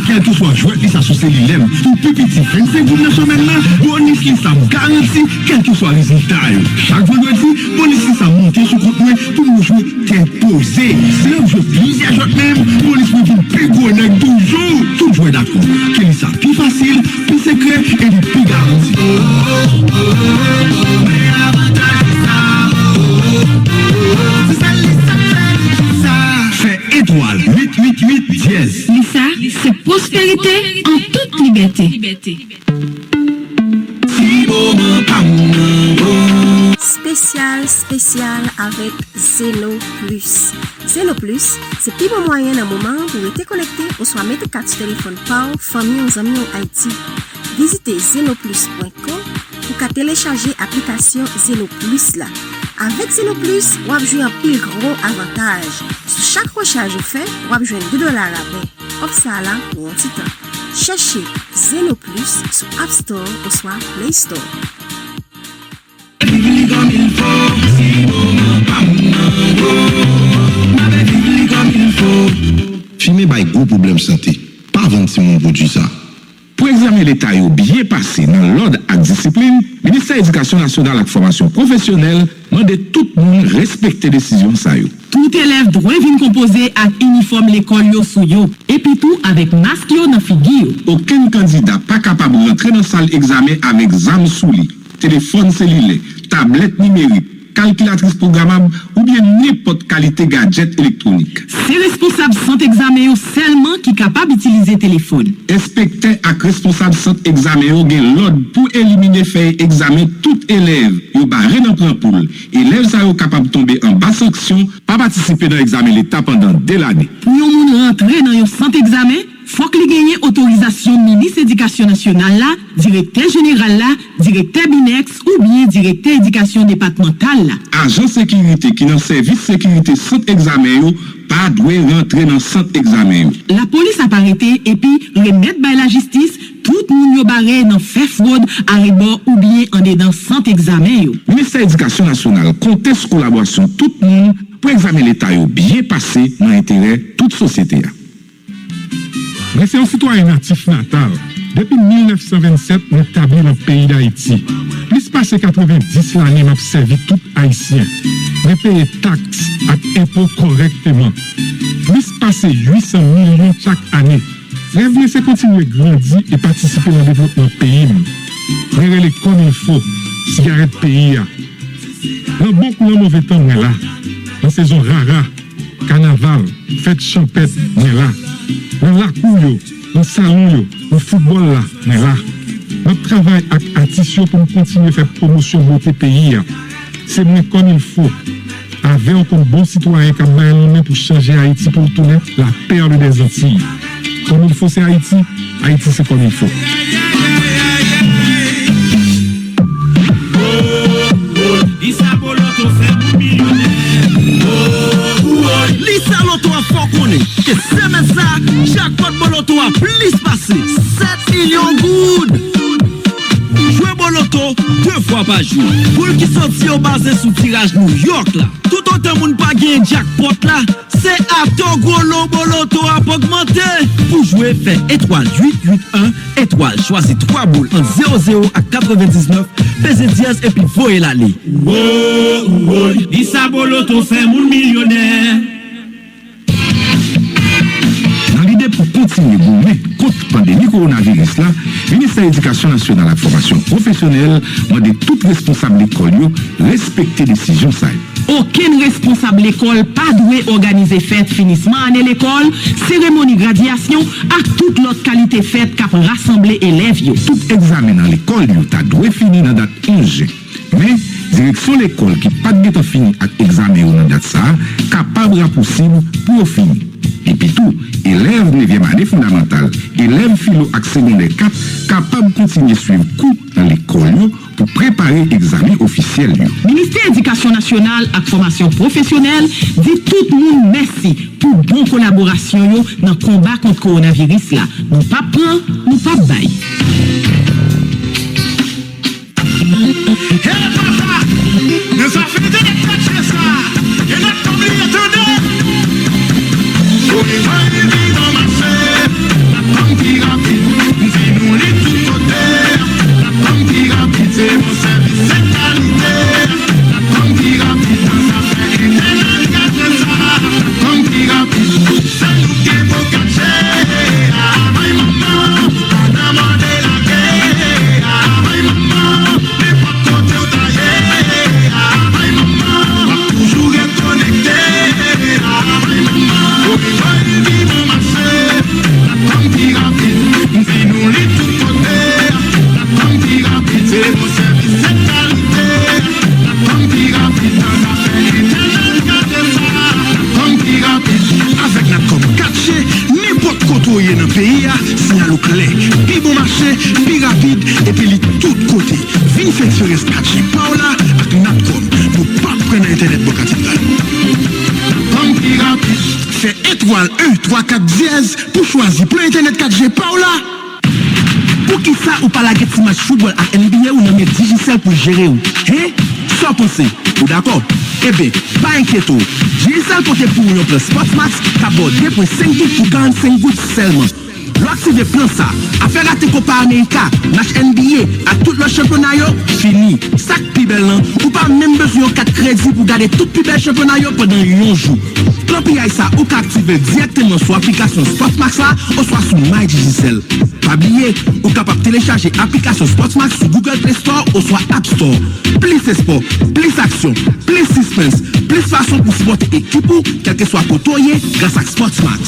Quel que soit jouet, ça sous cellulaire pour plus petit 25 jours dans semaine là, bonus qui ça garantit quel que soit le résultat. Chaque vendredi, bonus qui ça monte sur compte pour nous jouer tête posée. Si on joue plusieurs jours même, bonus pour vous plus gros nèg toujours. Tout jouer d'accord. Quel ça plus facile, plus secret et du plus garanti. Fait étoile 888 dièse. Lisa, c'est prospérité en toute liberté. Spécial avec Zelo Plus. Zelo Plus, c'est plus bon moyen d'un moment pour être connecté ou soit mettre carte téléphone par famille ou amis en Haïti. Visitez zeloplus.com pour télécharger l'application Zelo Plus là. Avec Zelo Plus, vous avez joué un plus gros avantage. Sur chaque recharge fait, vous avez joué $2 à paix. Hop ça là pour un petit temps. Cherchez Zelo Plus sur App Store ou soit Play Store. Filmer by gros problème santé. Pas vendre si mon produit ça. Pour examiner l'état bien passé dans l'ordre et discipline, le ministère de l'Éducation nationale et de la formation professionnelle demande tout le monde respecter les décisions ça. Tout élève doit venir composer avec uniforme l'école yo sou yo et puis tout avec masque yo dans figure. Aucun candidat pas capable de rentrer dans la salle d'examen avec zam souli, téléphone cellulaire, tablette numérique, calculatrice programmable ou bien n'importe qualité gadget électronique. C'est responsable centre examen seulement qui est capable d'utiliser téléphone. Inspecteur et responsable centre examen gen l'ordre pour éliminer feuille examen tout élève yo barré dans plan poule. Élève ça yo capable tomber en bas sanction, pas participer dans l'examen l'état pendant 2 l'année. Pour yon moun rentrer dans yon centre examen, faut que li gagne autorisation ministre éducation nationale là, directeur général là, directeur binex ou bien directeur éducation départementale là. Agent sécurité qui dans service sécurité centre examen yo pas doit rentrer dans centre examen yo. La police a arrêté et puis remettre by la justice tout moun yo barré dans fait fraude à rebord ou bien en dedans centre examen yo. Ministère de l'Éducation nationale compte sur collaboration tout le monde pour examiner l'état yo bien passé dans l'intérêt toute société. Mais c'est un citoyen natif natal. Depuis 1927, nous établis dans le pays d'Haïti. Plus passé 90 l'année, nous avons servi tout Haïtien. Nous payons taxes et impôts correctement. Plus passé 800 millions chaque année. Rêve, c'est continuer à grandir et participer au développement du pays. Rêve les comme il faut, cigarette pays. Dans bon ou dans mauvais temps, nous là. Dans saison rara, carnaval, fête champêtre, nous là. Dans la cour, dans le salon, dans le football, là, mais là, notre travail avec artistes pour continuer à faire promotion de notre pays. C'est moins comme il faut. Avec un comme bon citoyen qui a pour changer Haïti, pour tourner la perle des Antilles. Comme il faut, c'est Haïti. Haïti, c'est comme il faut. Lisa Loto a fort connu. Et c'est même ça, chaque fois que Boloto a plus passé 7 millions good. Jouez Boloto 2 fois par jour. Pour qui sorti au basé sous tirage New York là. Tout autant moun pas gagné jackpot là. C'est à ton gros lot Boloto a augmenté. Pour jouer, fait étoile 881, étoile, choisis 3 boules en 00 à 99, pesez dièse et puis voyez l'aller. Lisa Boloto fait moun millionnaire. Pour continuer à goumer contre la pandémie coronavirus, le ministère de l'Éducation nationale et de la formation professionnelle demande tout responsable d'école respecter les décisions. Aucun responsable d'école pas doué organiser fête finissement année l'école, cérémonie graduation à toute l'autre qualité fête qui a rassemblé élèves. Tout examen dans l'école ta doué finir dans date 11. Mais direction l'école qui pas de fini avec examen dans date ça, capable possible pour finir. Et puis tout, élèves 9e année fondamentale, élèves philo et secondaire 4, capables de continuer à suivre cours dans l'école pour préparer l'examen officiel. Ministère de l'Éducation nationale et de formation professionnelle dit tout le monde merci pour bonne collaboration dans le combat contre le coronavirus. Là. Nous pas prendre, nous pas bailler. Hey papa, nous avons fait de toucher ça. Et notre oublié de nous. 134 dièse pour choisir plan internet 4G Paola. Pour qui ça ou pas la guette match football à NBA ou non mais Digicel pour gérer ou? Hein? Sans penser. Ou d'accord? Eh bien, pas inquiète. Digicel côté pour un plan Sportsmax, d'abord 2.5 gouttes pour 45 gouttes seulement. L'activer plan ça, affaire rater Copa América, match NBA, à tout le championnat, fini. Sac plus belle, ou pas même besoin de 4 crédits pour garder tout plus bel championnat pendant un jour. Plan ça, ou qu'activer directement sur l'application Sportsmax là, ou soit sur MyDigicel. Pas oublier, ou capable de télécharger l'application Sportsmax sur Google Play Store ou soit App Store. Plus c'est sport, plus action, plus suspense, plus façon pour supporter équipe, quel que soit côtoyé, grâce à Sportsmax.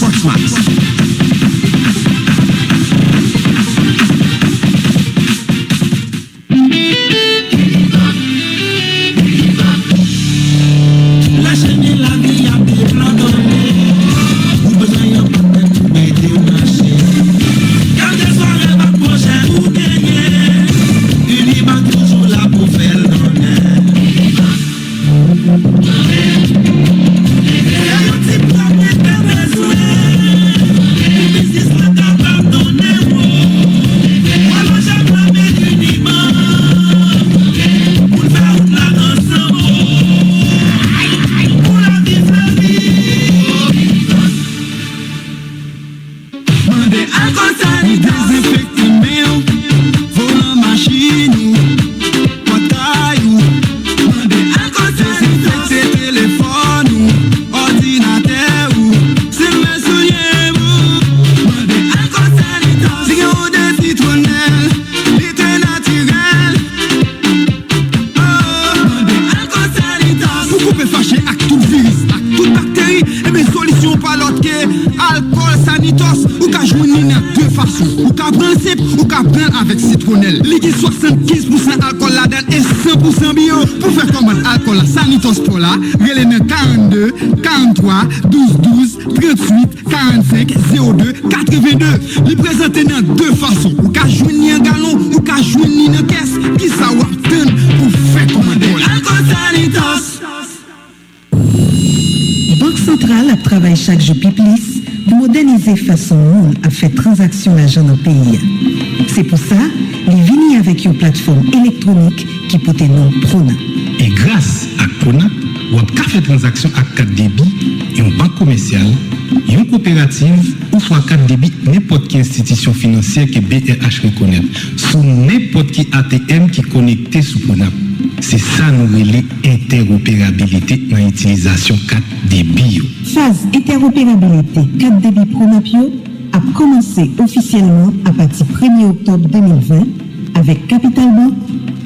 Avec Citronelle, liquide 75% alcool là-dedans et 100% bio. Pour faire commande alcool là, Sanitos pour là, relève 42, 43, 12, 12, 38, 45, 02, 82. Les présenter dans deux façons. Ou qu'à joindre un galon, ou qu'à joindre une caisse. Qui ça ou obtenir pour faire commander alcool Sanitos. Banque Centrale a travaillé chaque jour plus pour moderniser façon monde à faire transaction l'argent dans le pays. C'est pour ça, les vignes avec une plateforme électronique qui peut être non Prona. Et grâce à Prona, vous pouvez faire transaction à 4 débits, une banque commerciale, une coopérative ou soit 4 débits n'importe quelle institution financière que BRH reconnaît, sous n'importe qui ATM qui est connecté sous Prona. C'est ça nous relève interopérabilité dans l'utilisation 4 débits. Phase interopérabilité 4 débits Pronapio a commencé officiellement à partir du 1er octobre 2020 avec Capital Bank,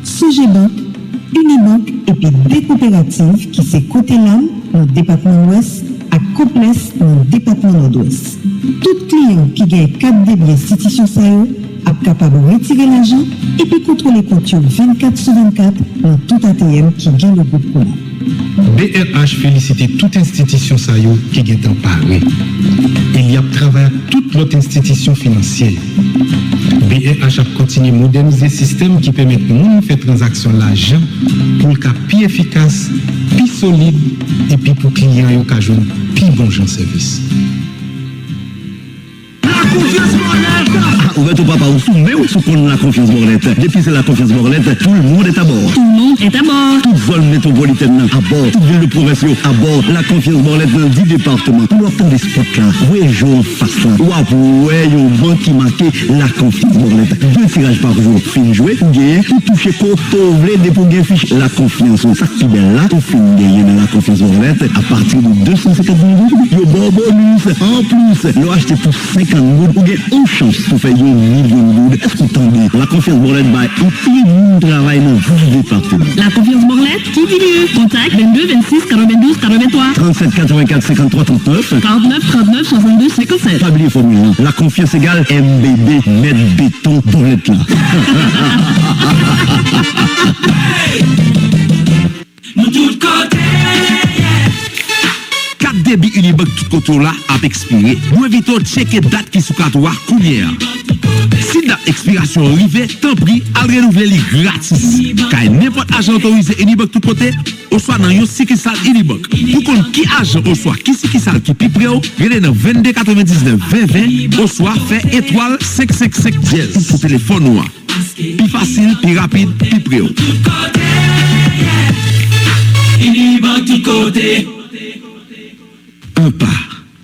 Sogebank, Unibank et puis des coopératives qui s'est côté l'âme dans le département ouest à Coples dans le département nord-ouest. Tout client qui gagne 4 débits institutions SAO est capable de retirer l'argent et puis contrôler les comptes 24/24 dans tout ATM qui gagne le groupe Prona. BRH félicite toute institution SAO qui est emparée. Il y a travaillé à toute l'autre institution financière. BRH a continué à moderniser le système qui permet de nous faire transaction l'argent pour le cas plus efficace, plus solide et puis pour les clients qui ont plus bon service. Ouvert au papa ou sous mais ou sous qu'on la confiance Borlette. Depuis c'est la confiance Borlette, tout le monde est à bord. Tout le monde est à bord. Toute zone métropolitaine à bord. Toute ville de province à bord. La confiance Borlette dans 10 départements. Pour attendre des spots là, ouais jour en face là. Ou ouais yon banque qui marqué la confiance Borlette. 2 tirages par jour. Fin jouer, ou gagner, ou toucher quoi, t'ouvrir des pour gagner fiche la confiance. Ça qui belle là, tout fin gagner dans la confiance Borlette à partir de 250 000 €. Yo bon bonus. En plus, l'on acheté pour 50 000 €. Ou gagner une chance pour faire millions de. Est-ce qu'on t'en dit? La confiance Borlette va tout le monde travaille dans 10 départements. La confiance Borlette, qui dit mieux? Contact 22 26 92 83 37 84 53 39 49 39 62 57. Pas oublier formule. La confiance égale MBB, Med Béton Borlette là. Nous tout côté. 4 débits Unibank tout côté là a expiré. Nous évitons de checker date qui sous 4 coulière. Si Si date expiration arrivée, tant pis, à renouveler les gratis. Car n'importe agent autorisé Unibank tout côté, ou soit dans un succursale Unibank. Pour qu'on qui agent ou soit qui succursale qui pipe près, regardez dans 22 99 20 20, ou soit fait étoile 555 dièse pour téléphone noir. Plus facile, plus rapide, plus près. Unibank tout côté. Un pas,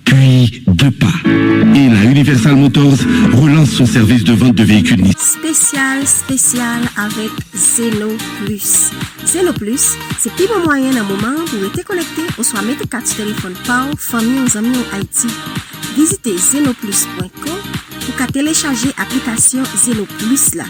puis deux pas. Et la Universal Motors relance son service de vente de véhicules Spécial avec Zeno Plus. Zeno Plus, c'est plus bon moyen d'un moment pour être connecté ou soit mettre carte téléphone par famille aux amis en Haïti. Visitez zenoplus.com pour télécharger l'application Zeno Plus là.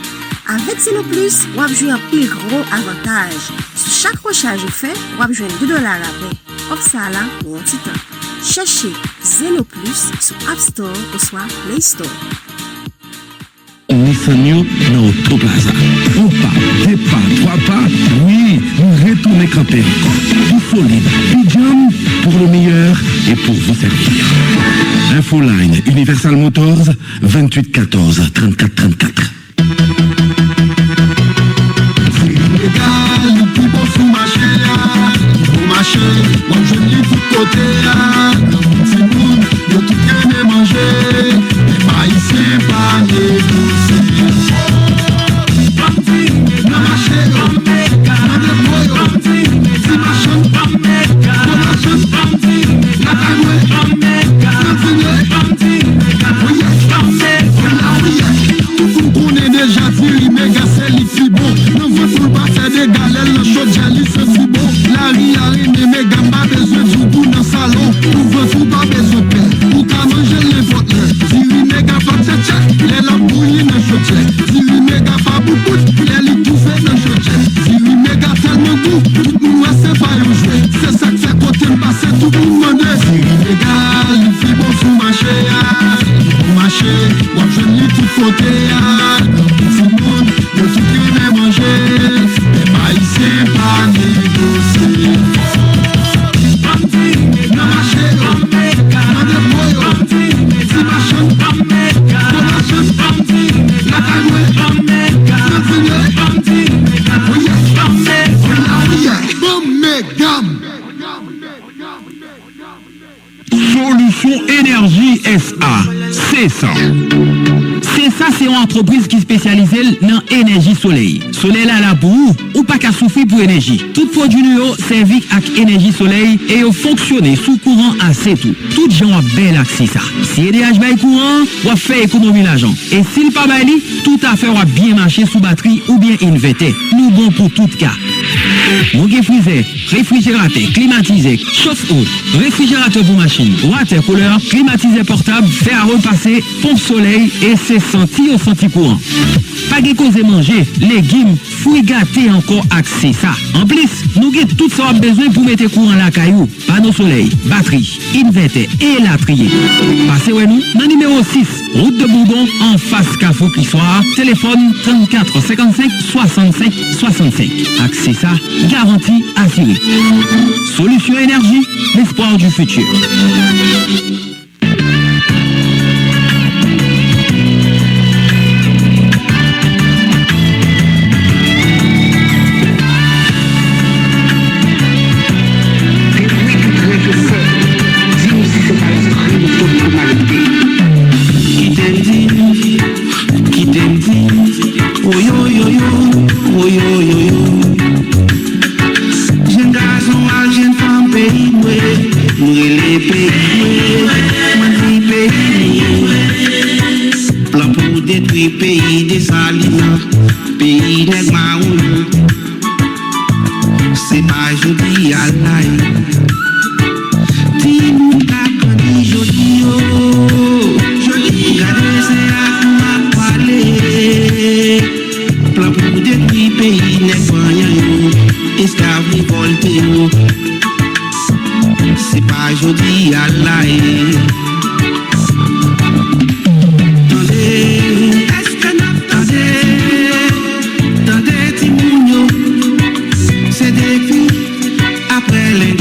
Avec Zeno Plus, vous avez joué un plus gros avantage. Sur chaque recharge fait, vous avez joué $2 à paix. Offre ça là pour un petit temps. Cherchez Zeno Plus sur App Store ou soit Play Store. Nissan Yo dans Autoplaza. Un pas, deux pas, trois pas, oui, nous retournons camper encore. Tout solide, Pijam pour le meilleur et pour vous servir. Infoline Universal Motors 28 14 34 34. Moi je lis tout côté si vous de tout bien manger mais pas ici pas négocier na marché na dépôt si machin na cagoué na fini tout vous connaissez déjà Thierry méga c'est les si bon nous voulons pas faire des galères le chaud jali c'est si bon la ria mais gamba besoin du goût dans salon ouvre tout pas besoin de pain pour qu'à manger les votes Thierry méga pas tchatcha les la bouillie dans chotier Thierry méga pas beaucoup les li tout fait dans chotier Thierry méga tellement goût tout nous c'est pas un jeu c'est ça que fait côté passer tout pour demander Thierry méga il fait bon sous marché moi je lis tout côté tout le monde de tout bien manger mais pas ici pas négocier na marché na dépôt si machin na cagoué na fini Solution Énergie SA, c'est ça. C'est ça, c'est une entreprise qui est spécialisée dans l'énergie soleil. Soleil là, là pour ou pas qu'à souffrir pour énergie. Tout produit nous servi avec énergie soleil et fonctionner sous courant assez tout. Tout gens ont bel accès ça. Si EDH bail courant, on fait économie l'argent. Et s'il pas bail, tout affaire va bien marcher sous batterie ou bien inverter. Nous bon pour tout cas. Nous avons freezer, réfrigérateur, climatisé, chauffe-eau, réfrigérateur pour machine, watercooler, climatisé portable, fer à repasser, pompe soleil et c'est senti au senti courant. Pas de cause manger, légumes, fruits gâtés encore accès ça. En plus, nous avons tout ça besoin pour mettre courant la caillou, panneau soleil, batterie, inverter et la trier. Passez ouais nous, dans numéro 6, route de Bourbon, en face Carrefour Clissoire, téléphone 34 55 65 65. Accès ça, garantie assurée. Solution énergie, l'espoir du futur. Pays des salines, pays des maounes, c'est pas joli à l'ail. Dis-nous ta cani joli, joli, regardez c'est à ma parler. Plan pour détruire pays des maounes, esclaves révoltés, c'est pas joli à l'ail. C'est des filles après les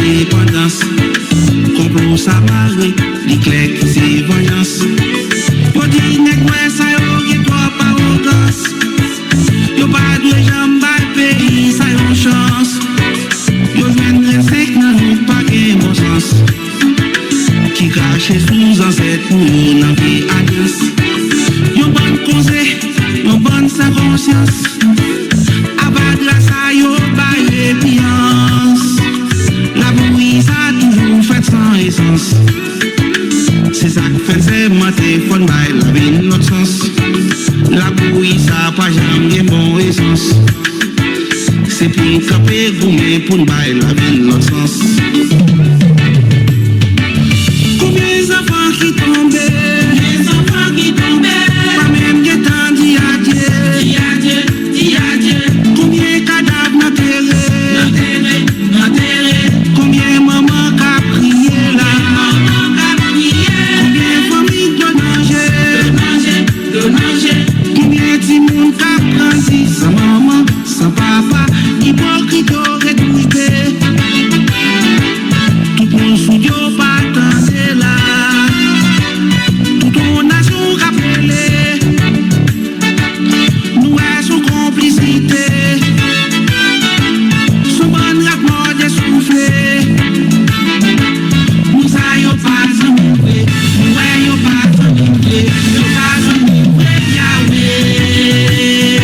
mon téléphone, la vie notre sens. La bouille, ça pas jamais bon essence. C'est pour une camper, gourmet, pour la vie notre sens. Combien d'enfants qui tombaient? Les enfants qui tombaient. Pas même qui t'en dit adieu. Dis adieu, dis adieu. Combien de cadavres n'enterrés? Combien maman qu'a prié là? Combien de familles de danger? Combien de monde qu'a grandi sans maman, sans papa? Hypocrite aurait touché. Tout le monde sous Dieu pas attendait là. Toute ton nation rappelée. Nous à son complicité. Son bon rapport d'essoufflé. Nous ayons pas à mourir. Nous ayons pas à mourir. Nous pas à mourir. Yahweh.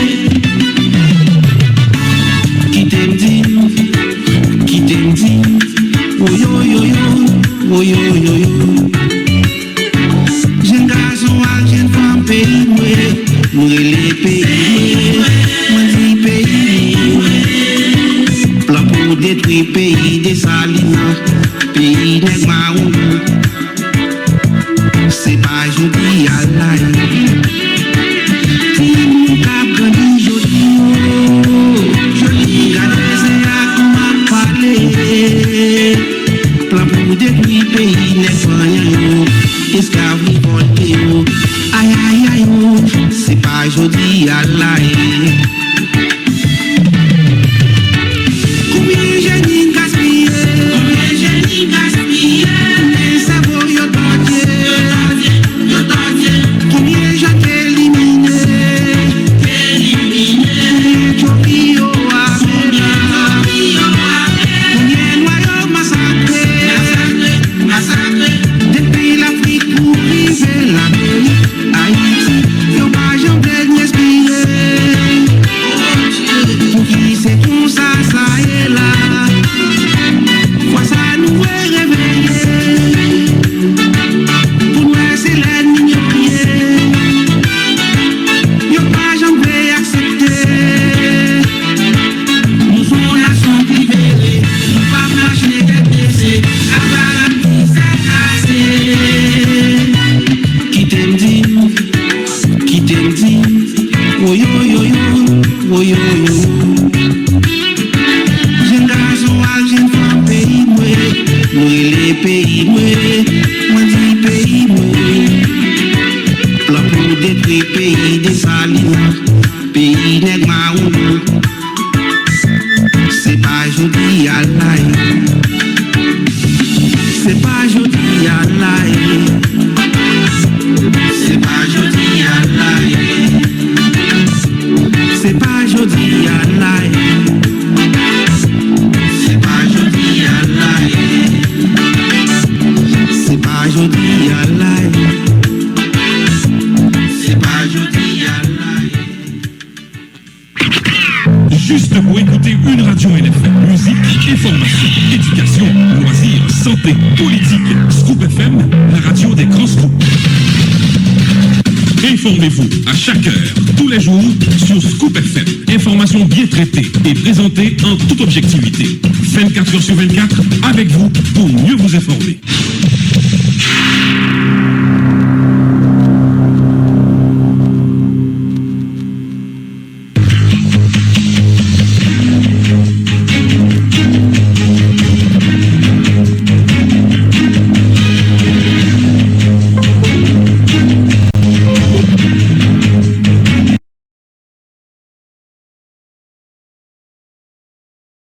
Qui t'aime dit. Oh yo yo yo. Oh yo yo yo. Jeune garçon à jeune femme pays. Nous les pays. Moi dis pays. Plan pour détruire pays des salines. Pays nèg marron. C'est pas joli à l'aïe. Si mon cap grandit joli, gardez c'est à comment parler. Plan pour détruire pays nèg marron. Esclave révolté. Aïe aïe aïe, c'est pas joli à l'aïe. Combien j'ai gaspillé? Combien ça vaut yo tordier? Combien j'ai éliminé? Combien Chokio a combien noyaux massacrés? Depuis l'Afrique pour arriver l'Amérique, Haïti, yo pas jamais respirer. Pour qui c'est tout ça, ça est là. Fois ça nous est réveillé. Pour nous c'est l'ennemi. Yo pas jamais accepter. Nous sommes nation libérée. Nous pas marcher tête baissée. À la ça cassé. Qui t'aime dit? Oh yo yo yo. Oh yo yo. Jeune garçon à jeune femme pays moi les pays moi dis pays plan pour détruire pays des salines pays nèg marron c'est pas joli à l'aïe c'est pas joli à l'aïe c'est pas joli à l'aïe c'est pas joli à l'aïe c'est pas joli à l'aïe c'est pas joli à l'aïe c'est pas joli à l'aïe. Juste pour écouter une radio NFM, musique, information, éducation, loisirs, santé, politique. Scoop FM, la radio des grands scoops. Informez-vous à chaque heure, tous les jours, sur Scoop FM. Information bien traitée et présentée en toute objectivité. 24 heures sur 24, avec vous pour mieux vous informer.